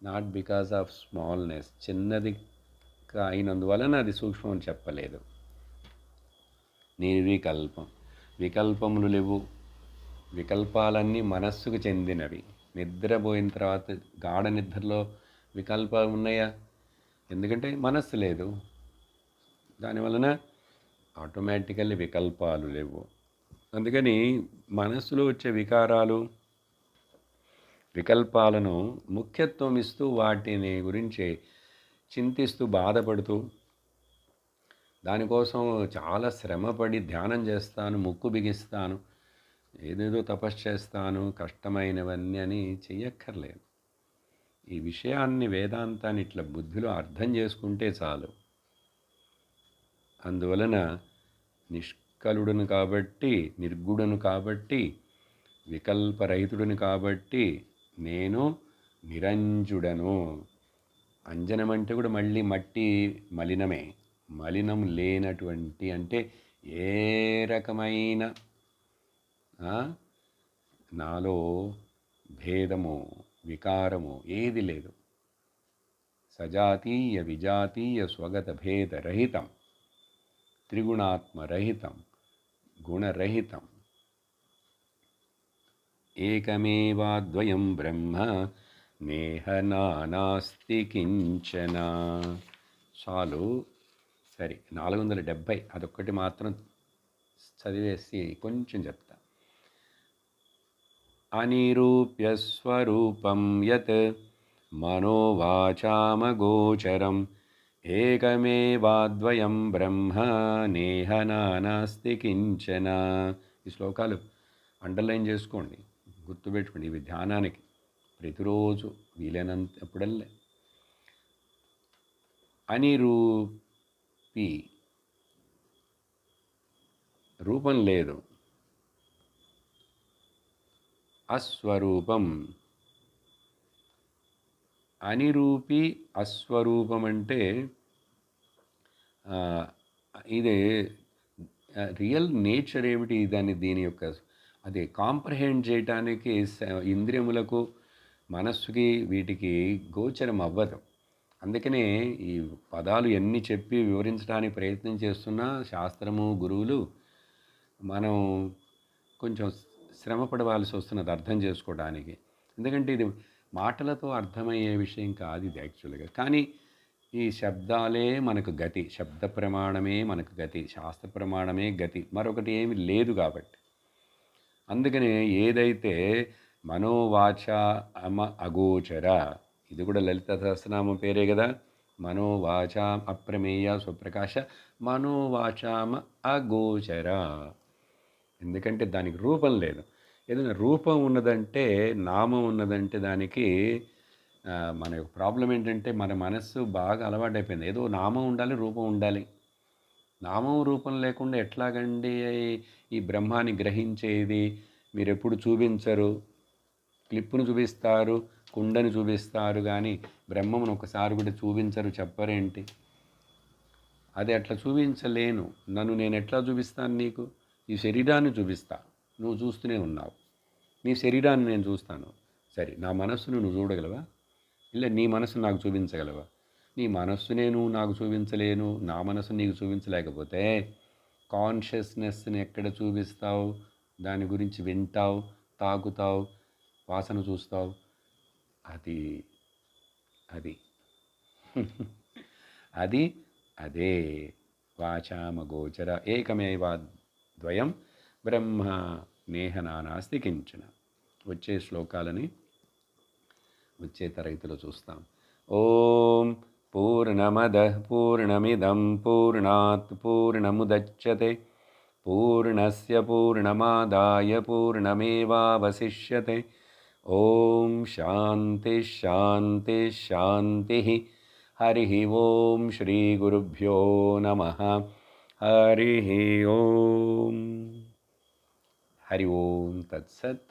not because of smallness. చిన్నది అయినందువలన అది సూక్ష్మం అని చెప్పలేదు. నిర్వికల్పం. వికల్పములు లేవు. వికల్పాలన్నీ మనస్సుకు చెందినవి. నిద్రపోయిన తర్వాత గాఢ నిద్రలో వికల్పాలు ఉన్నాయా? ఎందుకంటే మనస్సు లేదు. దానివలన ఆటోమేటికల్లీ వికల్పాలు లేవు. అందుకని మనస్సులో వచ్చే వికారాలు వికల్పాలను ముఖ్యత్వం ఇస్తూ వాటిని గురించి చింతిస్తూ బాధపడుతూ దానికోసం చాలా శ్రమపడి ధ్యానం చేస్తాను, ముక్కు బిగిస్తాను, ఏదేదో తపస్సు చేస్తాను, కష్టమైనవన్నీ అని చెయ్యక్కర్లేదు. ఈ విషయాన్ని వేదాంతాన్ని ఇట్లా బుద్ధిలో అర్థం చేసుకుంటే చాలు. అందువలన నిష్కలుడును కాబట్టి, నిర్గుణను కాబట్టి, వికల్పరహితుడును కాబట్టి నేను నిరంజుడను. అంజనం అంటే కూడా మళ్ళీ మట్టి మలినమే. మలినం లేనటువంటి అంటే ఏ రకమైన నాలో భేదము వికారము ఏది లేదు. సజాతీయ విజాతీయ స్వగత భేదరహితం, త్రిగుణాత్మరహితం, గుణరహితం. ఏకమేవాద్వయం బ్రహ్మ నేహ నానాస్తి కించన. చాలు. సరే, 470 అదొక్కటి మాత్రం చదివేసి కొంచెం చెప్తా. అనిరూప్య స్వరూపం యత్ మనోవాచామగోచరం ఏకమేవాద్వయం బ్రహ్మ నేహ నానాస్తి కించన. ఈ శ్లోకాలు అండర్లైన్ చేసుకోండి, గుర్తుపెట్టుకోండి. ఇవి ధ్యానానికి ప్రతిరోజు వీలైనంతప్పుడల్లే. అనిరూపి, రూపం లేదు. అస్వరూపం, అనిరూపి అస్వరూపం అంటే ఇది రియల్ నేచర్ ఏమిటి, దీని యొక్క అది కాంప్రహెండ్ చేయటానికి ఇంద్రియములకు మనస్సుకి వీటికి గోచరం అవ్వదు. అందుకనే ఈ పదాలు ఎన్ని చెప్పి వివరించడానికి ప్రయత్నం చేస్తున్నా శాస్త్రము గురువులు మనం కొంచెం శ్రమ పడవలసి వస్తున్నది అర్థం చేసుకోవడానికి. ఎందుకంటే ఇది మాటలతో అర్థమయ్యే విషయం కాదు ఇది యాక్చువల్గా. కానీ ఈ శబ్దాలే మనకు గతి, శబ్ద ప్రమాణమే మనకు గతి, శాస్త్ర ప్రమాణమే గతి, మరొకటి ఏమి లేదు కాబట్టి. అందుకనే ఏదైతే మనోవాచ అగోచర, ఇది కూడా లలిత సహస్రనామం పేరే కదా. మనోవాచాం అప్రమేయ స్వప్రకాశ మనోవాచామ అగోచర. ఎందుకంటే దానికి రూపం లేదు. ఏదైనా రూపం ఉన్నదంటే, నామం ఉన్నదంటే దానికి మన యొక్క ప్రాబ్లం ఏంటంటే మన మనస్సు బాగా అలవాటైపోయింది. ఏదో నామం ఉండాలి, రూపం ఉండాలి. నామం రూపం లేకుండా ఎట్లాగండి ఈ బ్రహ్మాన్ని గ్రహించేది? మీరు ఎప్పుడు చూపించరు, క్లిప్పును చూపిస్తారు, కుండని చూపిస్తారు, కానీ బ్రహ్మమును ఒకసారి కూడా చూపించరు, చెప్పరేంటి? అది అట్లా చూపించలేను. నన్ను నేను ఎట్లా చూపిస్తాను నీకు? ఈ శరీరాన్ని చూపిస్తా, నువ్వు చూస్తూనే ఉన్నావు. నీ శరీరాన్ని నేను చూస్తాను. సరే, నా మనస్సును నువ్వు చూడగలవా? ఇలా నీ మనస్సు నాకు చూపించగలవా? నీ మనస్సునే నువ్వు నాకు చూపించలేను, నా మనస్సు నీకు చూపించలేకపోతే కాన్షియస్నెస్ని ఎక్కడ చూపిస్తావు? దాని గురించి వింటావు, తాకుతావు, వాసన చూస్తావు. అది అది అది అదే వాచామగోచర ఏకమేవా ద్వయం బ్రహ్మ నేహ నానాస్తి కించన. వచ్చే శ్లోకాలని వచ్చే తరగతిలో చూస్తాం. ఓం పూర్ణమదః పూర్ణమిదం పూర్ణాత్ పూర్ణముదచ్యతే పూర్ణస్య పూర్ణమాదాయ పూర్ణమేవావశిష్యతే. ఓం శాంతి శాంతి శాంతి. హరి ఓం శ్రీ గురుభ్యో నమః. హరి ఓం. హరి ఓం తత్సత్.